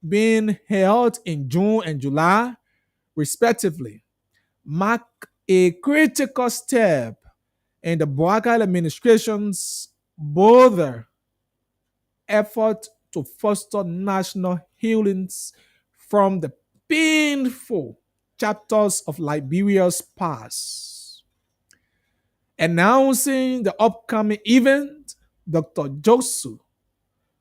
being held in June and July, respectively, mark a critical step in the Boaka administration's broader effort to foster national healings from the painful chapters of Liberia's past. Announcing the upcoming event, Dr. Josu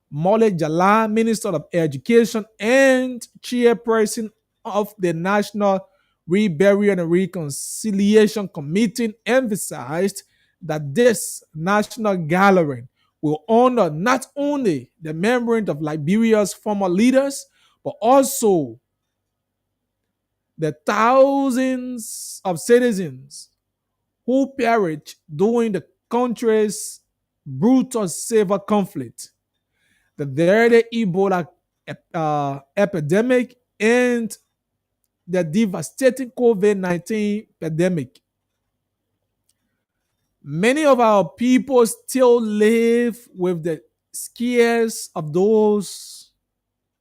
Mole Jala, Minister of Education and Chairperson of the National Reburial and Reconciliation Committee, emphasized that this national gathering will honor not only the memory of Liberia's former leaders, but also the thousands of citizens who perished during the country's brutal civil conflict, the deadly Ebola epidemic, and the devastating COVID-19 pandemic. Many of our people still live with the scares of those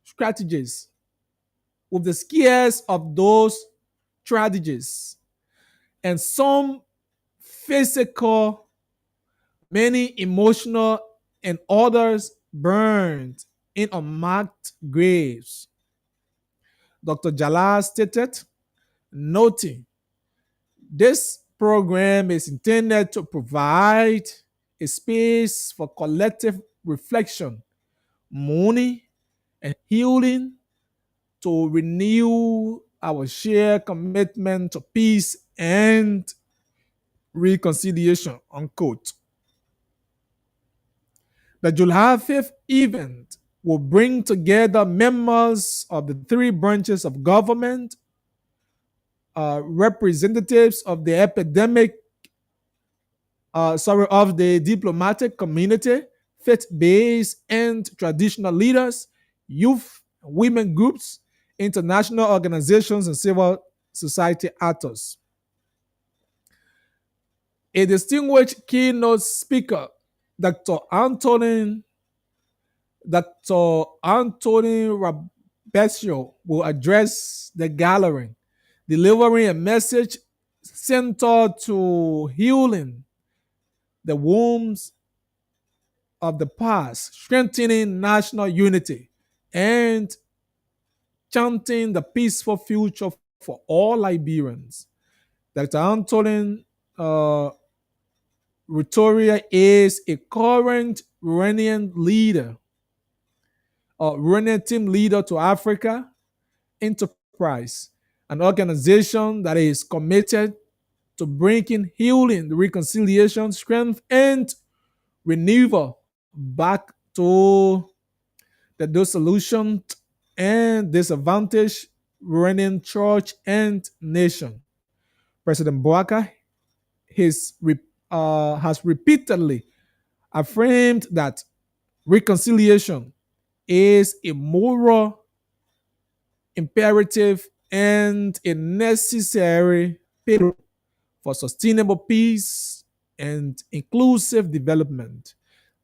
strategies. with the scares of those tragedies, and some physical, many emotional, and others burned in unmarked graves. Dr. Jalal stated, noting this program is intended to provide a space for collective reflection, mourning, and healing to renew our shared commitment to peace and reconciliation, unquote. The July 5th event will bring together members of the three branches of government, representatives of the of the diplomatic community, faith-based and traditional leaders, youth, women groups, international organizations, and civil society actors. A distinguished keynote speaker, Dr. Anthony Rabesio, will address the gathering, delivering a message centered to healing the wounds of the past, strengthening national unity, and chanting the peaceful future for all Liberians. Dr. Antonin Rutoria is a current Iranian leader, Iranian team leader to Africa Enterprise, an organization that is committed to bringing healing, reconciliation, strength, and renewal back to the disillusioned and disadvantaged Iranian church and nation. President Bouaka has repeatedly affirmed that reconciliation is a moral imperative and a necessary pillar for sustainable peace and inclusive development.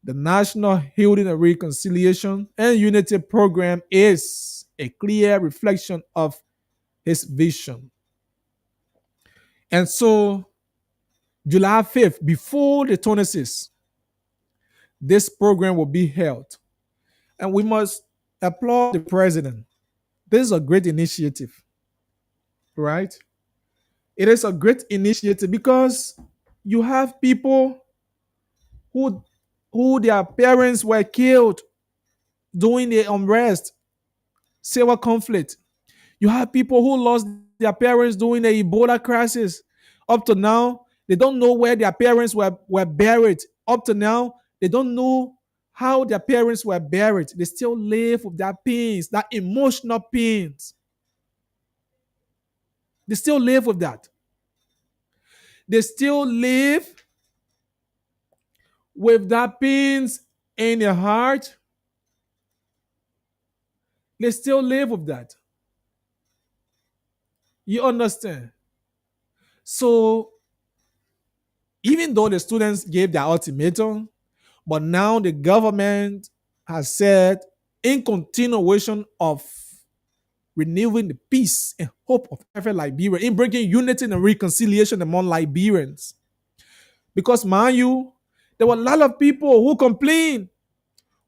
The National Healing and Reconciliation and Unity Program is a clear reflection of his vision. And so, July 5th, before the 26th, this program will be held. And we must applaud the president. This is a great initiative, right? It is a great initiative because you have people who their parents were killed during the unrest, civil conflict. You have people who lost their parents during the Ebola crisis. Up to now, they don't know where their parents were buried. Up to now, they don't know how their parents were buried. They still live with that pains, that emotional pains. They still live with that. They still live with that pains in their heart. They still live with that. You understand? So, even though the students gave their ultimatum, but now the government has said, in continuation of renewing the peace and hope of every Liberian, in bringing unity and reconciliation among Liberians. Because, mind you, there were a lot of people who complained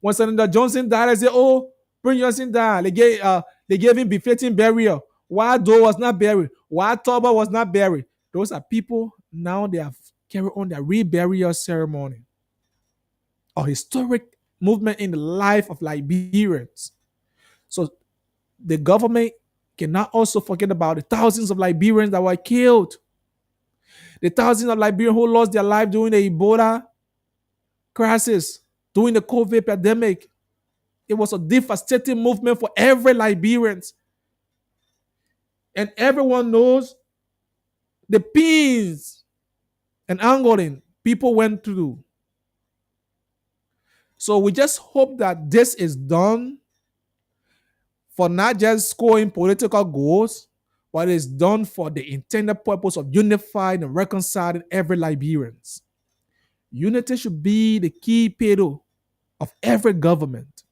when Senator Johnson died. They said, "Oh, Prince Johnson died. They gave him befitting burial. Why Doe was not buried? Why Toba was not buried?" Those are people now they have carried on their reburial ceremony. A historic movement in the life of Liberians. So the government cannot also forget about the thousands of Liberians that were killed. The thousands of Liberians who lost their life during the Ebola crisis, during the COVID pandemic. It was a devastating movement for every Liberian. And everyone knows the pains and angering people went through. So we just hope that this is done for not just scoring political goals, but it's done for the intended purpose of unifying and reconciling every Liberians. Unity should be the key pillar of every government.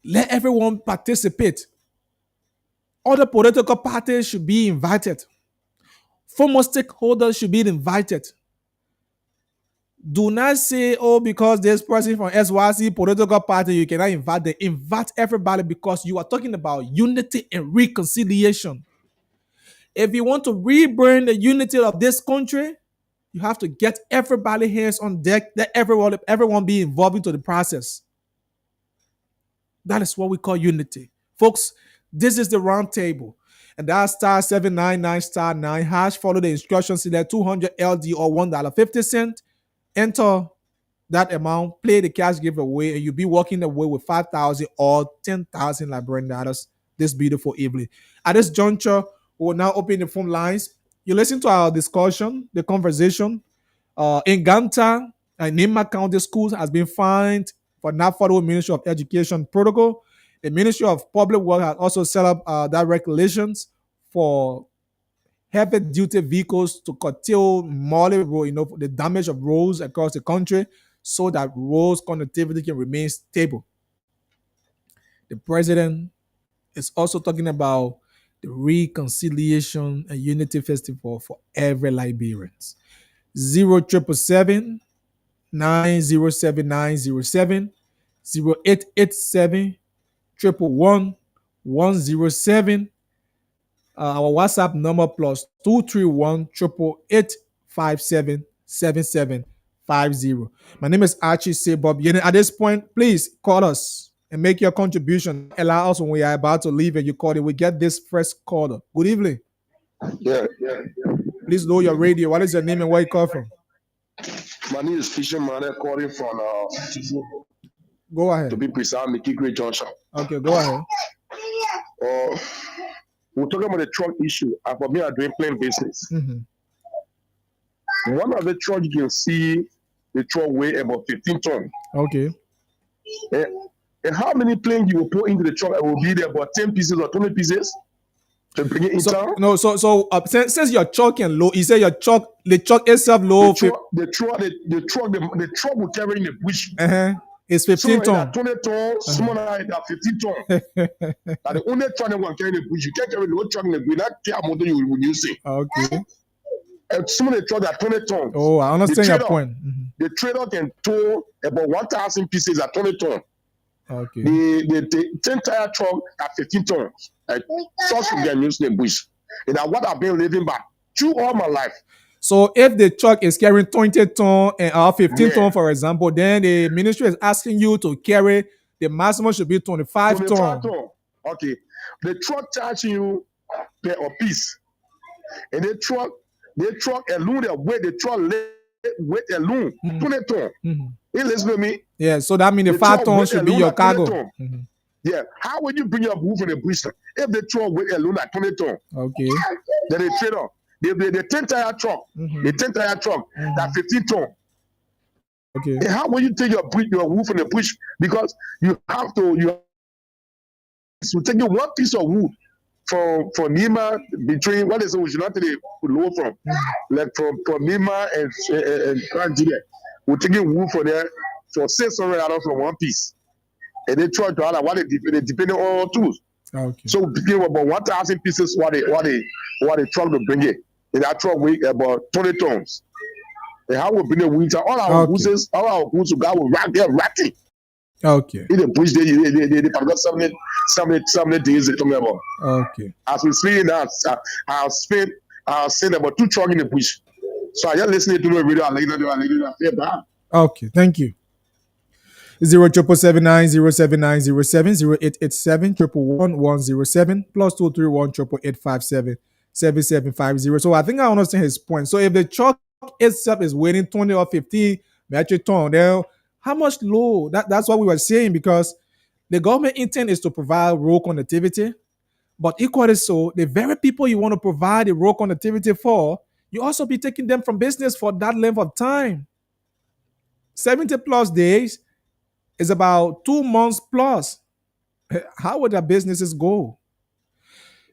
Let everyone participate. Other political parties should be invited. Former stakeholders should be invited. Do not say, oh, because this person from SYC political party, you cannot invite them. Invite everybody because you are talking about unity and reconciliation. If you want to reburn the unity of this country, you have to get everybody hands on deck, let everyone be involved into the process. That is what we call unity. Folks, this is the round table. And that's *799 *9# follow the instructions, select 200 LD or $1.50. Enter that amount, play the cash giveaway, and you'll be walking away with 5,000 or 10,000 Liberian dollars this beautiful evening. At this juncture, we will now open the phone lines. You listen to our discussion, the conversation. In Ganta, Nima County Schools has been fined for not following Ministry of Education protocol. The Ministry of Public Works has also set up that regulations for heavy duty vehicles to curtail Mali road, the damage of roads across the country so that roads connectivity can remain stable. The president is also talking about the Reconciliation and Unity Festival for every Liberians. 0777 907 907 0887 111 107. Our WhatsApp number plus 231 888 577750. My name is Archie Sebob. At this point, please call us and make your contribution. Allow us when we are about to leave and you call it. We get this first caller. Good evening. Yeah. Please lower your radio. What is your name and where you call from? My name is Fisherman calling from Go ahead. to be precise, Mikigre Junction. Okay, go ahead. We're talking about the truck issue. And for me, I'm doing plain business. One of the trucks you can see the truck weigh about 15 tons. Okay. And how many planes you will put into the truck? It will be there about 10 pieces or 20 pieces to bring it in town. No, since your truck can load, you say the truck itself load. The truck will carry in the bush. It's 15 tons. 20 tons, someone had 15 tons. But the only truck that will carry in the bush, you can't carry the truck in the bush. That care motor you will use it. Okay. And some of the trucks are 20 tons. Oh, I understand your point. The trailer can tow about 1,000 pieces at 20 tons. Okay. The 10 tire truck at 15 tons. Like, such we can use the bush. And that's what I've been living by through all my life. So if the truck is carrying 20 tons and 15 tons, for example, then the ministry is asking you to carry the maximum should be 25 tons. Okay. The truck charging you per piece. And the truck alone, the weight, the truck weight alone, 20 tons. You listen to me? Yeah, so that means the 5 tons should be your cargo. Yeah. How would you bring your roof in the bush if the truck weight alone at 20 tons? Okay. Then the trailer. The 10 tire truck, that 15 tons. Okay. And how will you take your roof in the bush? Because you take one piece of wood from Nima between what is it? We should not take the load from, like from Nima and Nigeria. We're taking wood from there for $600 from one piece, and they try to have what they depending on tools. Okay. So we became about 1,000 pieces what they truck to bring it. And that truck weigh about 20 tons. And how we bring the winter, all our goods will go they're ratting. Okay. In the bush, they got 70 days they talking about. Okay. As we speak now, I'll send about 2 trucks in the bush. So I just listening to the radio, I feel bad. Okay, thank you. 0779 07907 0887 111 107 plus 231 888 577750. So I think I understand his point. So if the truck itself is weighing 20 or 15 metric ton, then how much load? That's what we were saying, because the government intent is to provide road connectivity, but equally so, the very people you want to provide the road connectivity for, you also be taking them from business for that length of time. 70 plus days is about 2 months plus. How would the businesses go?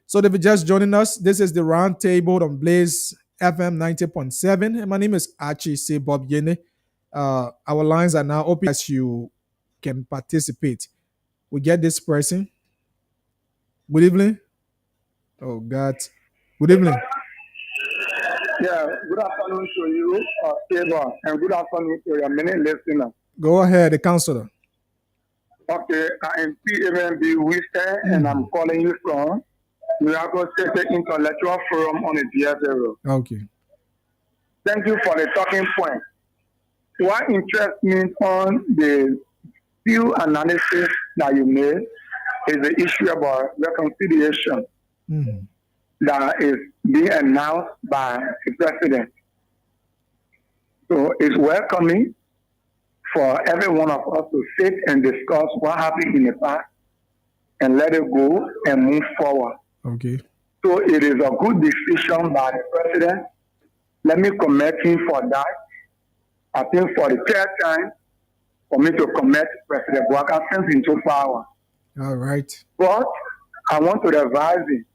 So if you're just joining us, this is the round table on Blaze FM 90.7. And my name is Archie Sebob Yene. Our lines are now open as you can participate. we get this person. Good evening. Oh God. Good evening. Yeah, good afternoon to you, Favor, and good afternoon to your many listeners. Go ahead, the counselor. Okay, I am PMB Wister, and I'm calling you from Miracle State Intellectual Forum on the DSA. Okay. Thank you for the talking point. What interests me on the few analysis that you made is the issue about reconciliation that is being announced by the president. So it's welcoming for every one of us to sit and discuss what happened in the past and let it go and move forward. Okay. So it is a good decision by the president. Let me commend him for that. I think for the third time, for me to commend President Bouaka since into power. All right. But I want to advise him,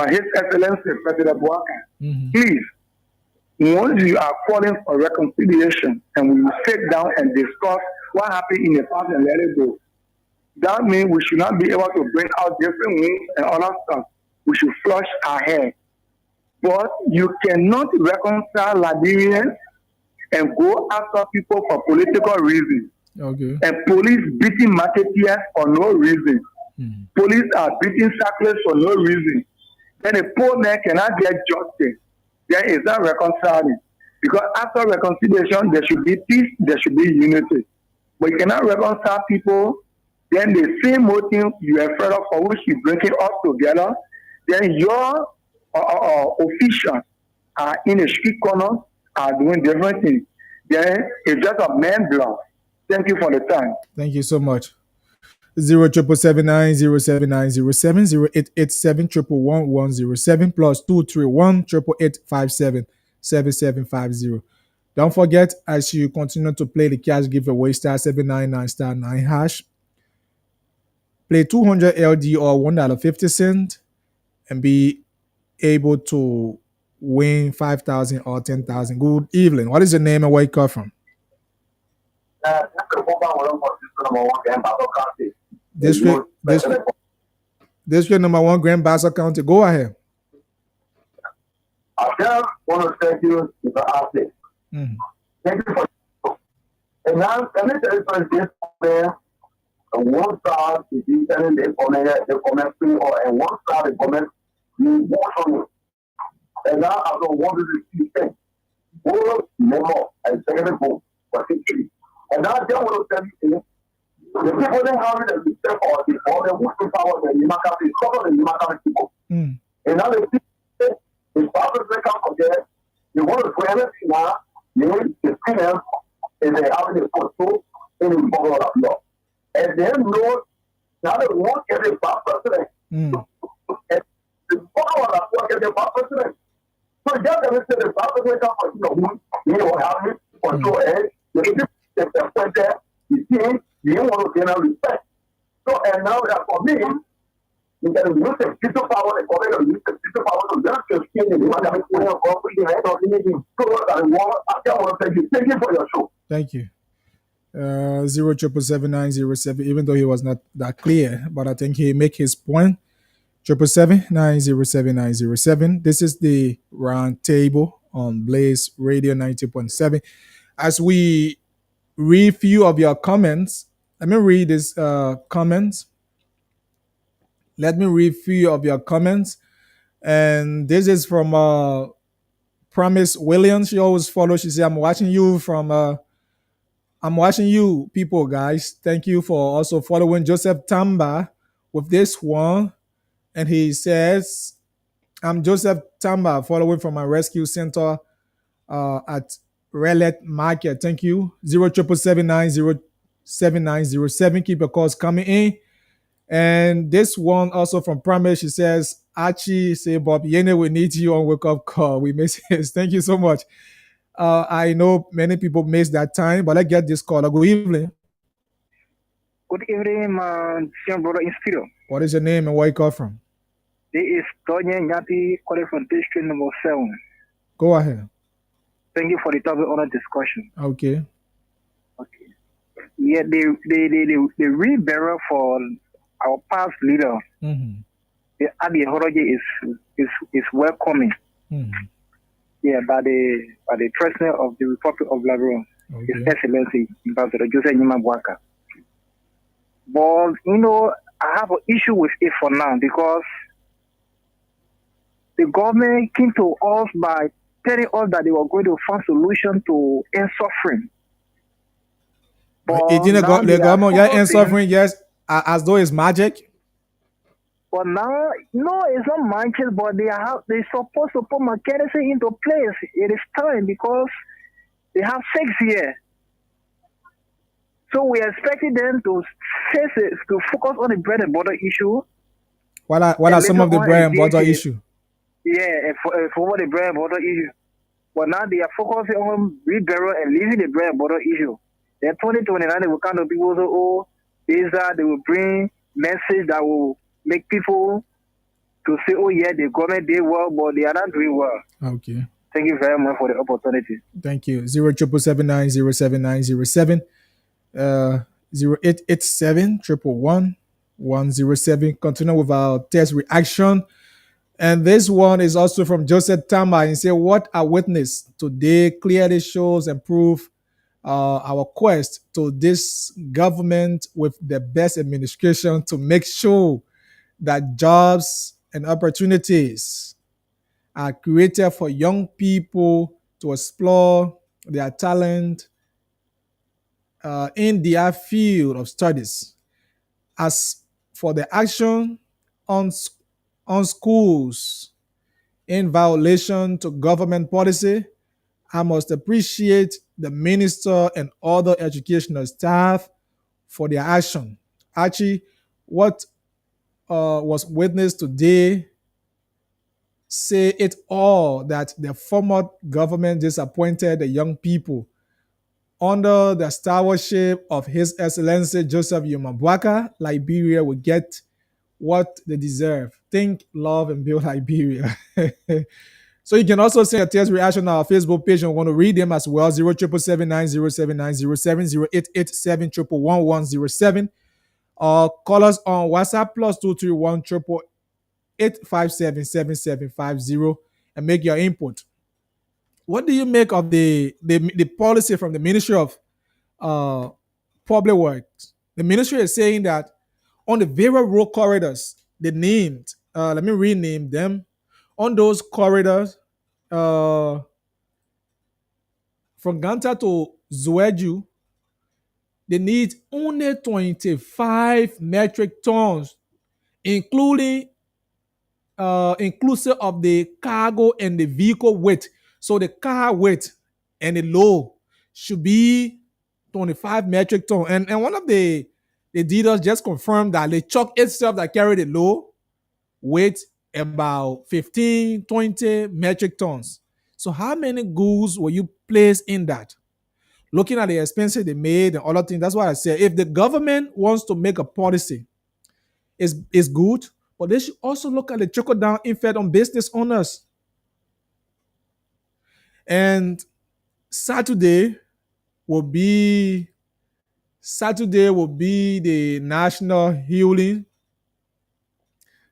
His Excellency President Bouaka, please, once you are calling for reconciliation and we will sit down and discuss what happened in the past and let it go, that means we should not be able to bring out different wounds and other stuff. We should flush ahead. But you cannot reconcile Liberians and go after people for political reasons. Okay. And police beating marketeers for no reason. Police are beating cyclists for no reason. Then a poor man cannot get justice. Then is that reconciling? Because after reconciliation, there should be peace, there should be unity. But you cannot reconcile people, then the same motive you are afraid of for which you bring it up together, then your officials are in a street corner, are doing different things. Then it's just a man bluff. Thank you for the time. Thank you so much. 07779079070 08887111107 plus 231-888-577750. Don't forget, as you continue to play the cash giveaway *799*9#, play 200 LD or $1.50 and be able to win 5,000 or 10,000. Good evening. What is your name and where you come from? District number 1, Grand Bassa County. Go ahead. I just want to thank you for asking. Thank you for. And now, let me tell you something. One side is telling the comment free, or and one side the comment you want from you. And now I don't want to see things. One memo and second book for 60. And now I just want to tell you, the people that have it, the step or the Muslim power, the Yimakafi, cover the Yimakafi people. And now the people, the fathers they come forget, they want to do everything now, they see them, and they have the photo in the bottle of law. And then know, now they want every bad president. And the bottle of law get the bad president. So just as I said, the bad president come for you know, have it, control edge, the point there, you see, you want to gain respect. So, and now that for me, you can use the physical power and government use the physical power to learn to skin and you want to have a completely head of anything. So, I want to thank you for your show. Thank you. 0777907, even though he was not that clear, but I think he make his point. 777907907. This is the round table on Blaze Radio 90.7. As we read few of your comments, let me read this comments. Let me read few of your comments. And this is from Promise Williams. She always follows. She said, I'm watching you people, guys. Thank you for also following Joseph Tamba with this one. And he says, I'm Joseph Tamba, following from my rescue center at Relet Market. Thank you. 0777907. Keep your calls coming in. And this one also from Promise. She says, Archie, say Bob Yene, we need you on Wake Up Call. We miss it. Thank you so much. I know many people miss that time, but let's get this call. Good evening. Good evening, my young brother in studio. What is your name and where you call from? This is Tonya Nyati calling from district number 7. Go ahead. Thank you for the topic on the discussion. Okay. yeah, they reburial for our past leader. Mm-hmm. The ideology is welcoming. Mm-hmm. Yeah, by the president of the Republic of Labrador, His Excellency Ambassador Joseph Nyimabwaka. But I have an issue with it for now because the government came to us by telling us that they were going to find solution to end suffering. But the government end suffering, yes, as though it's magic. But now, no, it's not magic, but they're supposed to put mechanism into place. It is time because they have 6 years. So we expected them to focus on the bread and butter issue. What are some of the bread and butter issue? Yeah, for the bread and butter issue. But now they are focusing on reburial and leaving the bread and butter issue. Then 2029, they will kind of people say, they will bring message that will make people to say, oh yeah, the government did well, but they are not doing well. Okay. Thank you very much for the opportunity. Thank you. 077790797. 0887 111 107. Continue with our test reaction. And this one is also from Joseph Tama. He said, what I witnessed today clearly shows and prove our quest to this government with the best administration to make sure that jobs and opportunities are created for young people to explore their talent in their field of studies. As for the action on schools in violation to government policy, I must appreciate the minister and other educational staff for their action. Actually, what was witnessed today say it all that the former government disappointed the young people under the stewardship of His Excellency Joseph Nyimabwaka. Liberia will get what they deserve. Think, love, and build Liberia. So you can also send a test reaction on our Facebook page, and we want to read them as well. 07779079070 088711107. Call us on WhatsApp +231 8577750 and make your input. What do you make of the policy from the Ministry of Public Works? The ministry is saying that on the various road corridors, they named, let me rename them, on those corridors from Ganta to Zueju, they need only 25 metric tons, inclusive of the cargo and the vehicle weight. So the car weight and the load should be 25 metric tons. And one of the dealers just confirmed that the truck itself that carried the load weight about 15, 20 metric tons. So how many goods will you place in that? Looking at the expenses they made and other things, that's why I say if the government wants to make a policy, it's good, but they should also look at the trickle-down effect on business owners. And Saturday will be the national healing.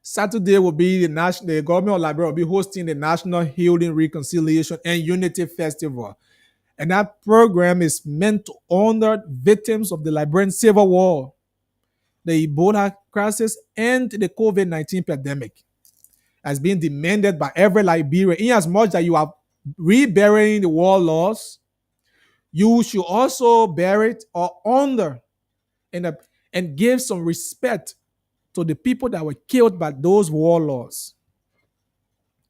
Saturday will be the government of Liberia will be hosting the National Healing, Reconciliation, and Unity Festival. And that program is meant to honor victims of the Liberian Civil War, the Ebola crisis, and the COVID-19 pandemic, as being demanded by every Liberian. In as much that you are reburying the war loss, you should also bury it or honor and give some respect to the people that were killed by those war laws.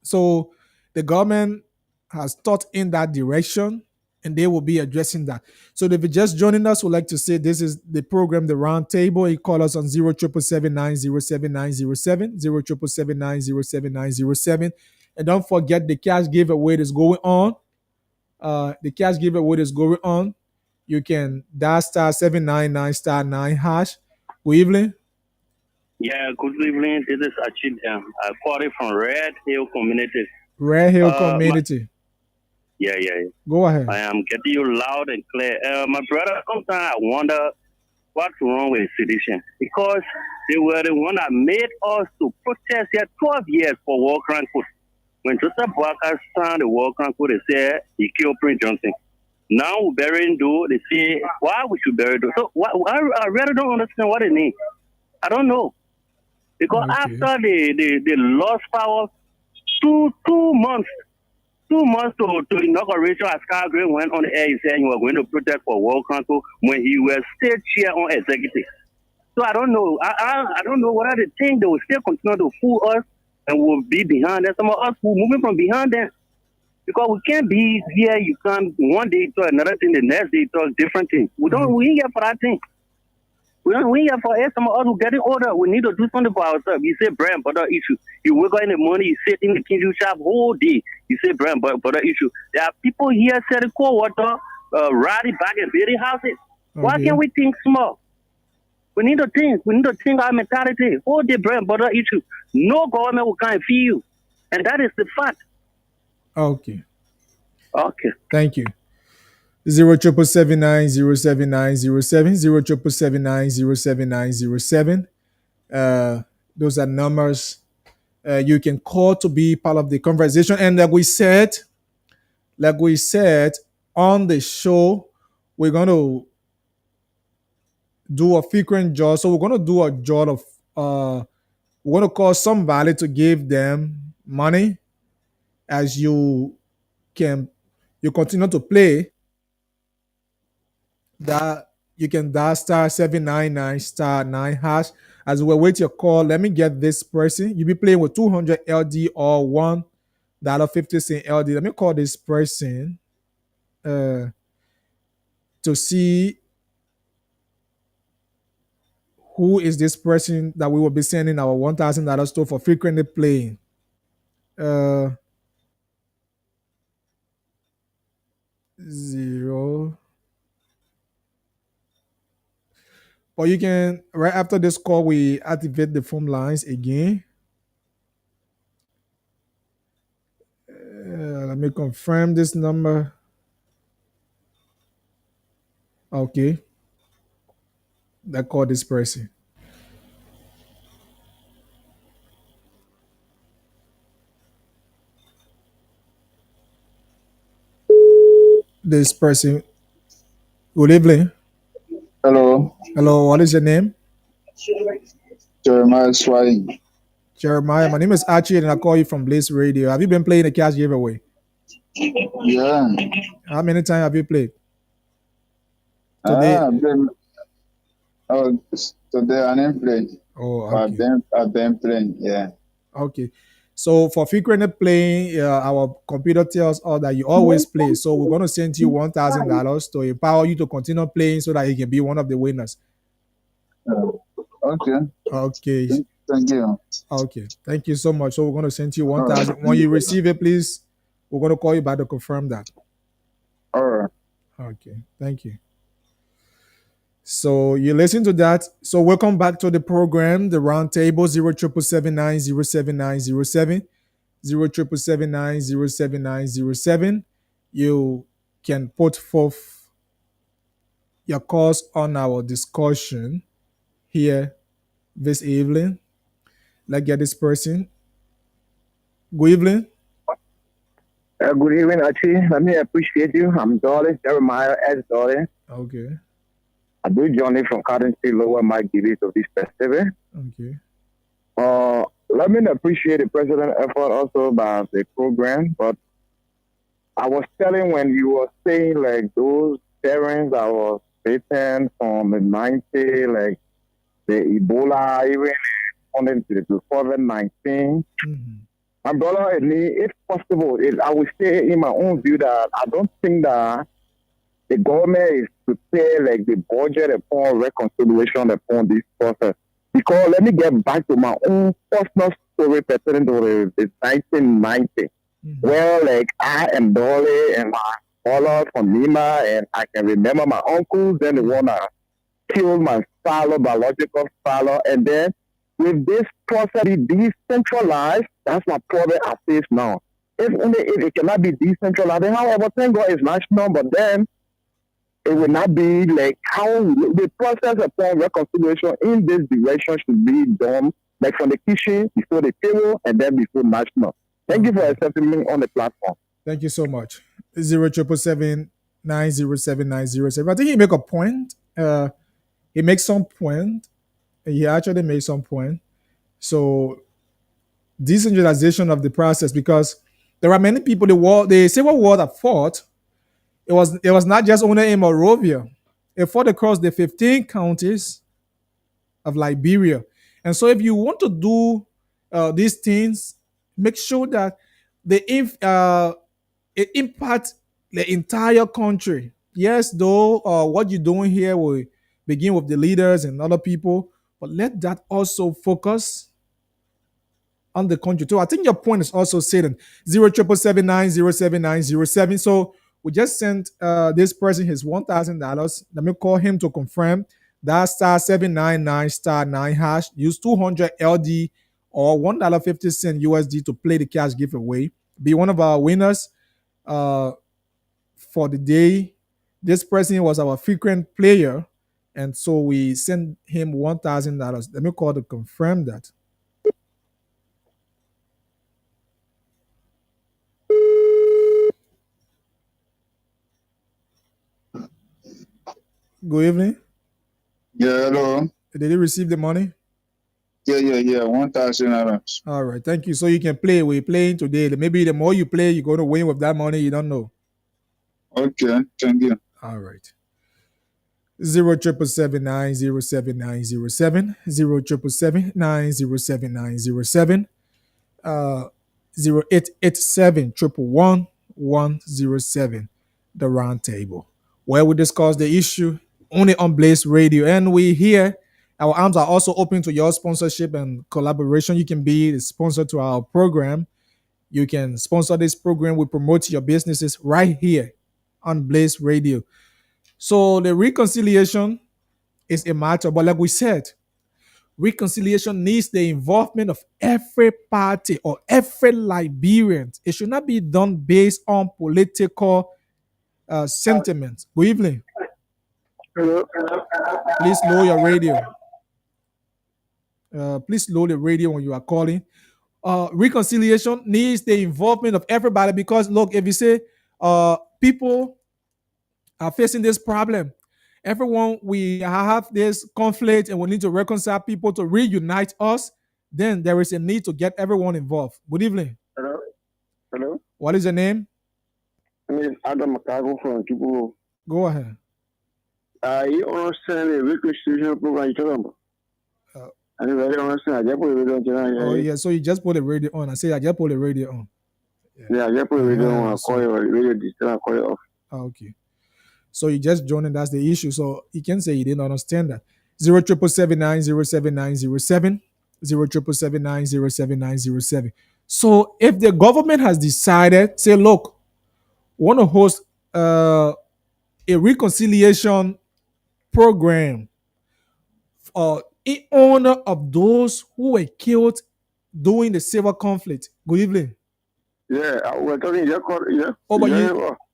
So the government has thought in that direction, and they will be addressing that. So if you're just joining us, we'd like to say this is the program, The Round Table. You call us on 07779079070, 07779079070. And don't forget the cash giveaway is going on. You can dial *799 *9#. Good evening. Yeah, good evening. This is Achid. I called it from Red Hill Community. Red Hill Community. Yeah. Go ahead. I am getting you loud and clear. My brother, sometimes I wonder what's wrong with sedition? Because they were the one that made us to protest here 12 years for war crime code. When Joseph Boakai signed the war crime code, they said he killed Prince Johnson. Now we're burying Doe, they say, why we should bury Doe? So I really don't understand what it means. I don't know. Because after they lost power, two months to inauguration as Calgary went on the air, he said he was going to protest for World Council when he was still chair on executive. So I don't know. I don't know what they think. They will still continue to fool us and will be behind them. Some of us will moving from behind them. Because we can't be here, you come one day to another thing, the next day to a different thing. We ain't here for that thing. We ain't here for it. Some of us who getting older, we need to do something for ourselves. You say bread and butter issue. You wake up in the morning, you sit in the kitchen shop whole day. You say bread and butter issue. There are people here selling cold water, riding back and building houses. Why can't we think small? We need to think. We need to think our mentality. Whole day bread and butter issue. No government will come and feed you. And that is the fact. Okay. Thank you. 0777907 0777907. Those are numbers you can call to be part of the conversation. And like we said on the show, we're going to do a frequent draw. So we're going to do a draw of we're going to call somebody to give them money as you continue to play. That you can dial *799*9# as we wait your call. Let me get this person. You'll be playing with 200 LD or $1.50 LD. Let me call this person to see who is this person that we will be sending our $1,000 to for frequently playing. Zero. Or you can, right after this call, we activate the phone lines again. Let me confirm this number. Okay. That call this person. This person. Good evening. Hello. Hello, what is your name? Jeremiah Swai. Jeremiah, my name is Archie and I call you from Blaze Radio. Have you been playing the cash giveaway? Yeah. How many times have you played? Today? Today I didn't play. Oh, okay. I've been playing, yeah. Okay. So for frequently playing, our computer tells us that you always play. So we're going to send you $1,000 to empower you to continue playing so that you can be one of the winners. Okay. Okay. Thank you. Okay. Thank you so much. So we're going to send you 1,000. When you receive it, please, we're going to call you back to confirm that. All right. Okay. Thank you. So you listen to that. So welcome back to the program, the roundtable 0777907 0777907. You can put forth your calls on our discussion here this evening. Let's get this person. Good evening. Good evening, Archie. Let me appreciate you. I'm Dolly, Jeremiah S. Dolly. Okay. I do journey from Cotton State Lower Mike Gillies of this festival. Okay. Let me appreciate the president's effort also by the program, but I was telling when you were saying like those parents that were bitten from the 90, like the Ebola, even on to the COVID-19. Mm-hmm. My brother, if possible, I would say in my own view that I don't think that the government is prepared like the budget upon reconciliation upon this process. Because let me get back to my own personal story pertaining to the 1990. Well, like I am Dolly and my father from Lima, and I can remember my uncles, then the one that killed my father, biological father, and then with this process be decentralized, that's my problem I face now. If it cannot be decentralized, then however, thank God it's national, but then it will not be like how the process upon reconciliation in this direction should be done, like from the kitchen before the table and then before national. Thank you for accepting me on the platform. Thank you so much. 07779079007. I think he make a point. He makes some point. He actually made some point. So decentralization of the process, because there are many people, the Civil War that fought, it was not just only in Monrovia. It fought across the 15 counties of Liberia. And so if you want to do these things, make sure that it impacts the entire country. Yes, though, what you're doing here will begin with the leaders and other people, but let that also focus on the country too. I think your point is also Satan. 07779079007. So we just sent this person his $1,000. Let me call him to confirm. That *799 *9 hash. Use 200 LD or $1.50 USD to play the cash giveaway. Be one of our winners for the day. This person was our frequent player, and so we sent him $1,000. Let me call to confirm that. Good evening. Yeah, hello. Did you receive the money? Yeah, $1,000. All right, thank you. So you can play. We're playing today. Maybe the more you play, you're going to win with that money. You don't know. Okay, thank you. All right. 07779079007 07779079007 0887 the round table, where we discuss the issue only on Blaze Radio. And we here, our arms are also open to your sponsorship and collaboration. You can be the sponsor to our program. You can sponsor this program. We promote your businesses right here on Blaze Radio. So the reconciliation is a matter, but like we said, reconciliation needs the involvement of every party or every Liberian. It should not be done based on political sentiments. Good evening. Hello. Please lower your radio. Please lower the radio when you are calling. Reconciliation needs the involvement of everybody, because look, if you say people are facing this problem, everyone, we have this conflict and we need to reconcile people to reunite us, then there is a need to get everyone involved. Good evening. Hello. Hello. What is your name? My name is Adam Makago from Kibu. Go ahead. You understand the reconciliation program you're talking about? I don't really understand. I just put the radio on. Oh, yeah. So you just put the radio on. I say I just put the radio on. Yeah, I just put the radio on. I call your radio distant. I call it off. Okay. So you just joined and that's the issue. So you can say you didn't understand that. 07779079007 07779079007. So if the government has decided, say, look, want to host a reconciliation program in honor of those who were killed during the civil conflict. Good evening. Yeah, we're talking. Yeah. Oh, but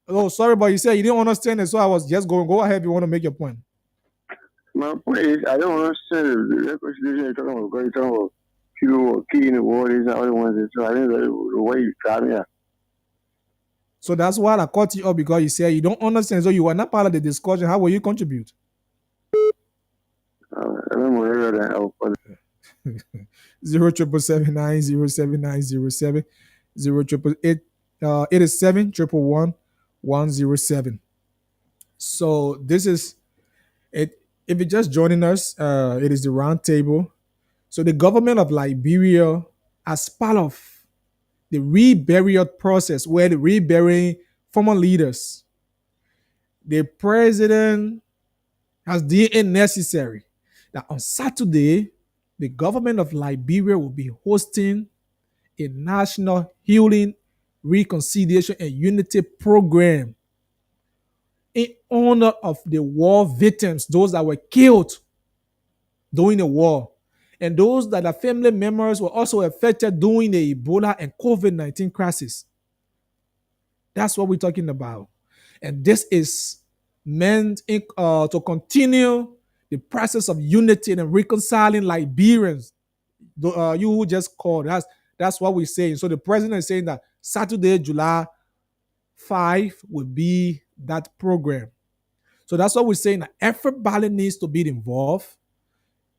oh, sorry, but you said you didn't understand it, so I was just going. Go ahead if you want to make your point. My point is, I don't understand the reconciliation you're talking about. You're talking about people killing the war. These are all the ones. So I didn't know the way you try me. So that's why I caught you up, because you said you don't understand. So you are not part of the discussion. How will you contribute? I don't know that. 07779079007 08887111107. So this is it. If you're just joining us, it is the round table. So the government of Liberia, as part of the reburial process, where the reburying former leaders, the president has deemed it necessary that on Saturday, the government of Liberia will be hosting a national healing, reconciliation, and unity program in honor of the war victims, those that were killed during the war, and those that are family members were also affected during the Ebola and COVID-19 crisis. That's what we're talking about. And this is meant to continue the process of unity and reconciling Liberians. You who just called, that's what we're saying. So the president is saying that Saturday, July 5 will be that program. So that's what we're saying, that everybody needs to be involved.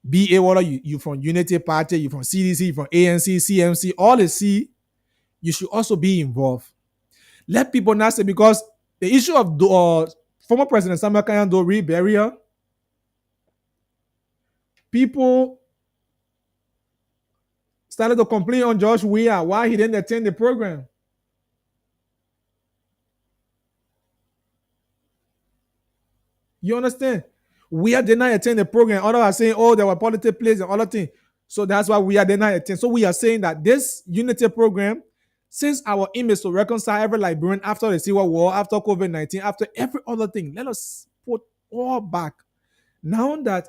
Be it whether you from Unity Party, you from CDC, you from ANC, CMC, all the C, you should also be involved. Let people not say, because the issue of former President Samuel Kanyando reburial, people started to complain on Josh Weah why he didn't attend the program. You understand? Weah did not attend the program. Others are saying, oh, there were political plays and other things. So that's why Weah did not attend. So we are saying that this unity program, since our aim is to reconcile every Liberian after the Civil War, after COVID-19, after every other thing, let us put all back. Now that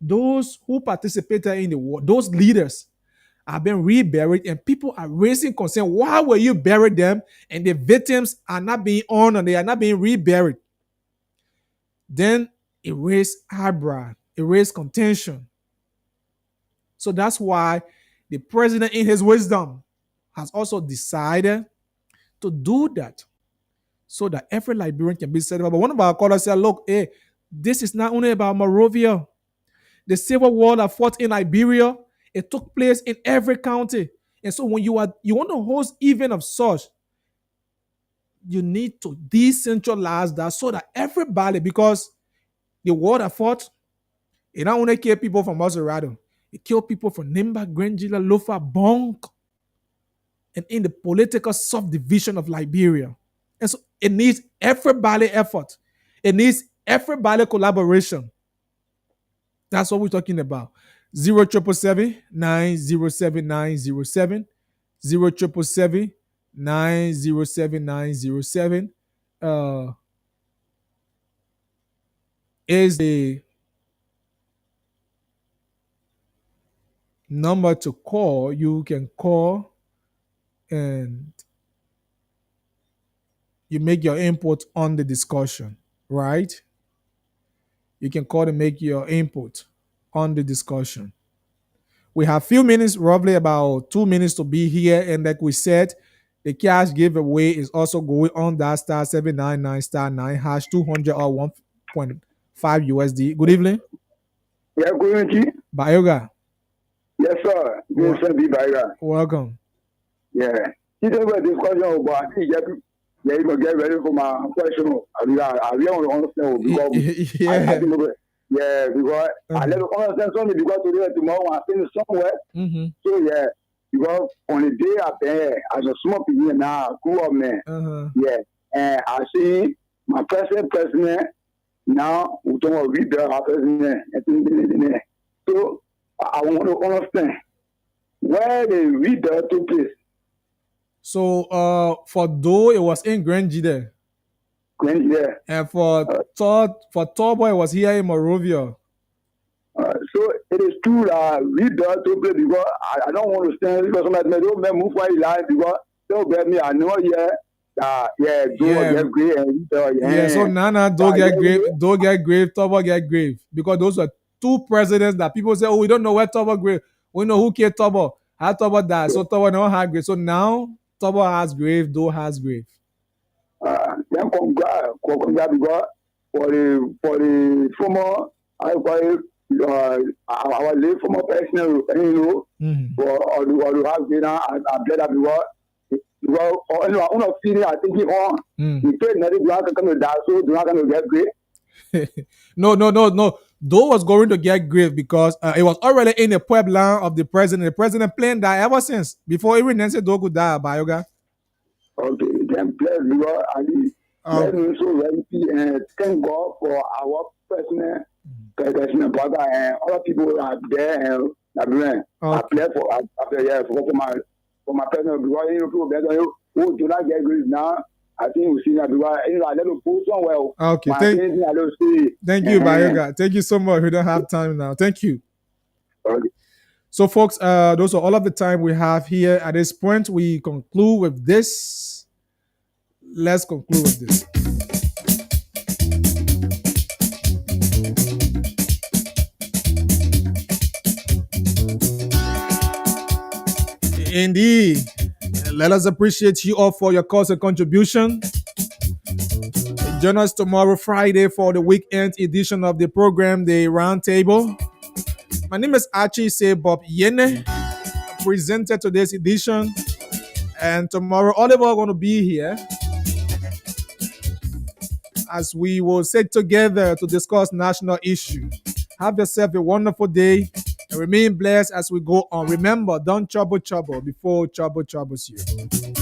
those who participated in the war, those leaders, have been reburied, and people are raising concern. Why were you buried them and the victims are not being honored, they are not being reburied? Then it raised eyebrow, it raised contention. So that's why the president, in his wisdom, has also decided to do that so that every Liberian can be set up. But one of our callers said, look, hey, this is not only about Monrovia. The Civil War that fought in Liberia, it took place in every county. And so when you want to host event of such, you need to decentralize that so that everybody, because the war that fought, it not only killed people from Maserado, it killed people from Nimba, Grangila, Lofa, Bonk, and in the political subdivision of Liberia. And so it needs everybody effort. It needs everybody collaboration. That's what we're talking about. 077-907-907, 077-907-907 is the number to call. You can call and you make your input on the discussion, right? You can call and make your input on the discussion. We have few minutes, roughly about 2 minutes to be here. And like we said, the cash giveaway is also going on that star 799 star 9 hash 200 or 1.5 USD. Good evening. Yeah, good evening. Bayoga. Yes, sir. Good evening, Bayoga. Welcome. Yeah. You know what this question about? Yeah, you get ready for my question. I don't understand because yeah, because I never understand something because today tomorrow I finish somewhere. So yeah, because on the day after as a small people now, grew up man. Yeah, and I see my president now we don't read our president. So I want to understand where the reader took place. So for though it was in Grangida. And for Torbo it was here in Monrovia. So it is true that we don't play because I don't understand because somebody don't move why he lied because they'll bet me I know get grave and so Nana don't get grave, Torbo get grave. Because those are two presidents that people say, oh, we don't know where Torbo grave. We know who killed Torbo. How Torbo died. So Torbo never had grave. So now Torbo has grave, Doe has grave. Then because for the former our late former personal, for all the have been I bled up because one of feeling I think he on he said that you have to come to that so you're not going to get great. No. Doe was going to get grave because it was already in the Puebla of the president. The president planned that ever since before even Nancy Doe could die. Bayoga. Okay, then bless because I mean so ready and thank God for our personal brother and other people are there and I play for my personal because you know people who do not get grave now. I think we see that because I let them pull somewhere. Okay, thank you, Bayoga. Thank you so much. We don't have time now. Thank you. Okay. So, folks, those are all of the time we have here. At this point, we conclude with this. Let's conclude with this. Indeed. Let us appreciate you all for your constant contribution. Join us tomorrow, Friday, for the weekend edition of the program, The Roundtable. My name is Archie Bob Yene, presented today's edition. And tomorrow, Oliver are going to be here as we will sit together to discuss national issues. Have yourself a wonderful day and remain blessed as we go on. Remember, don't trouble before trouble troubles you.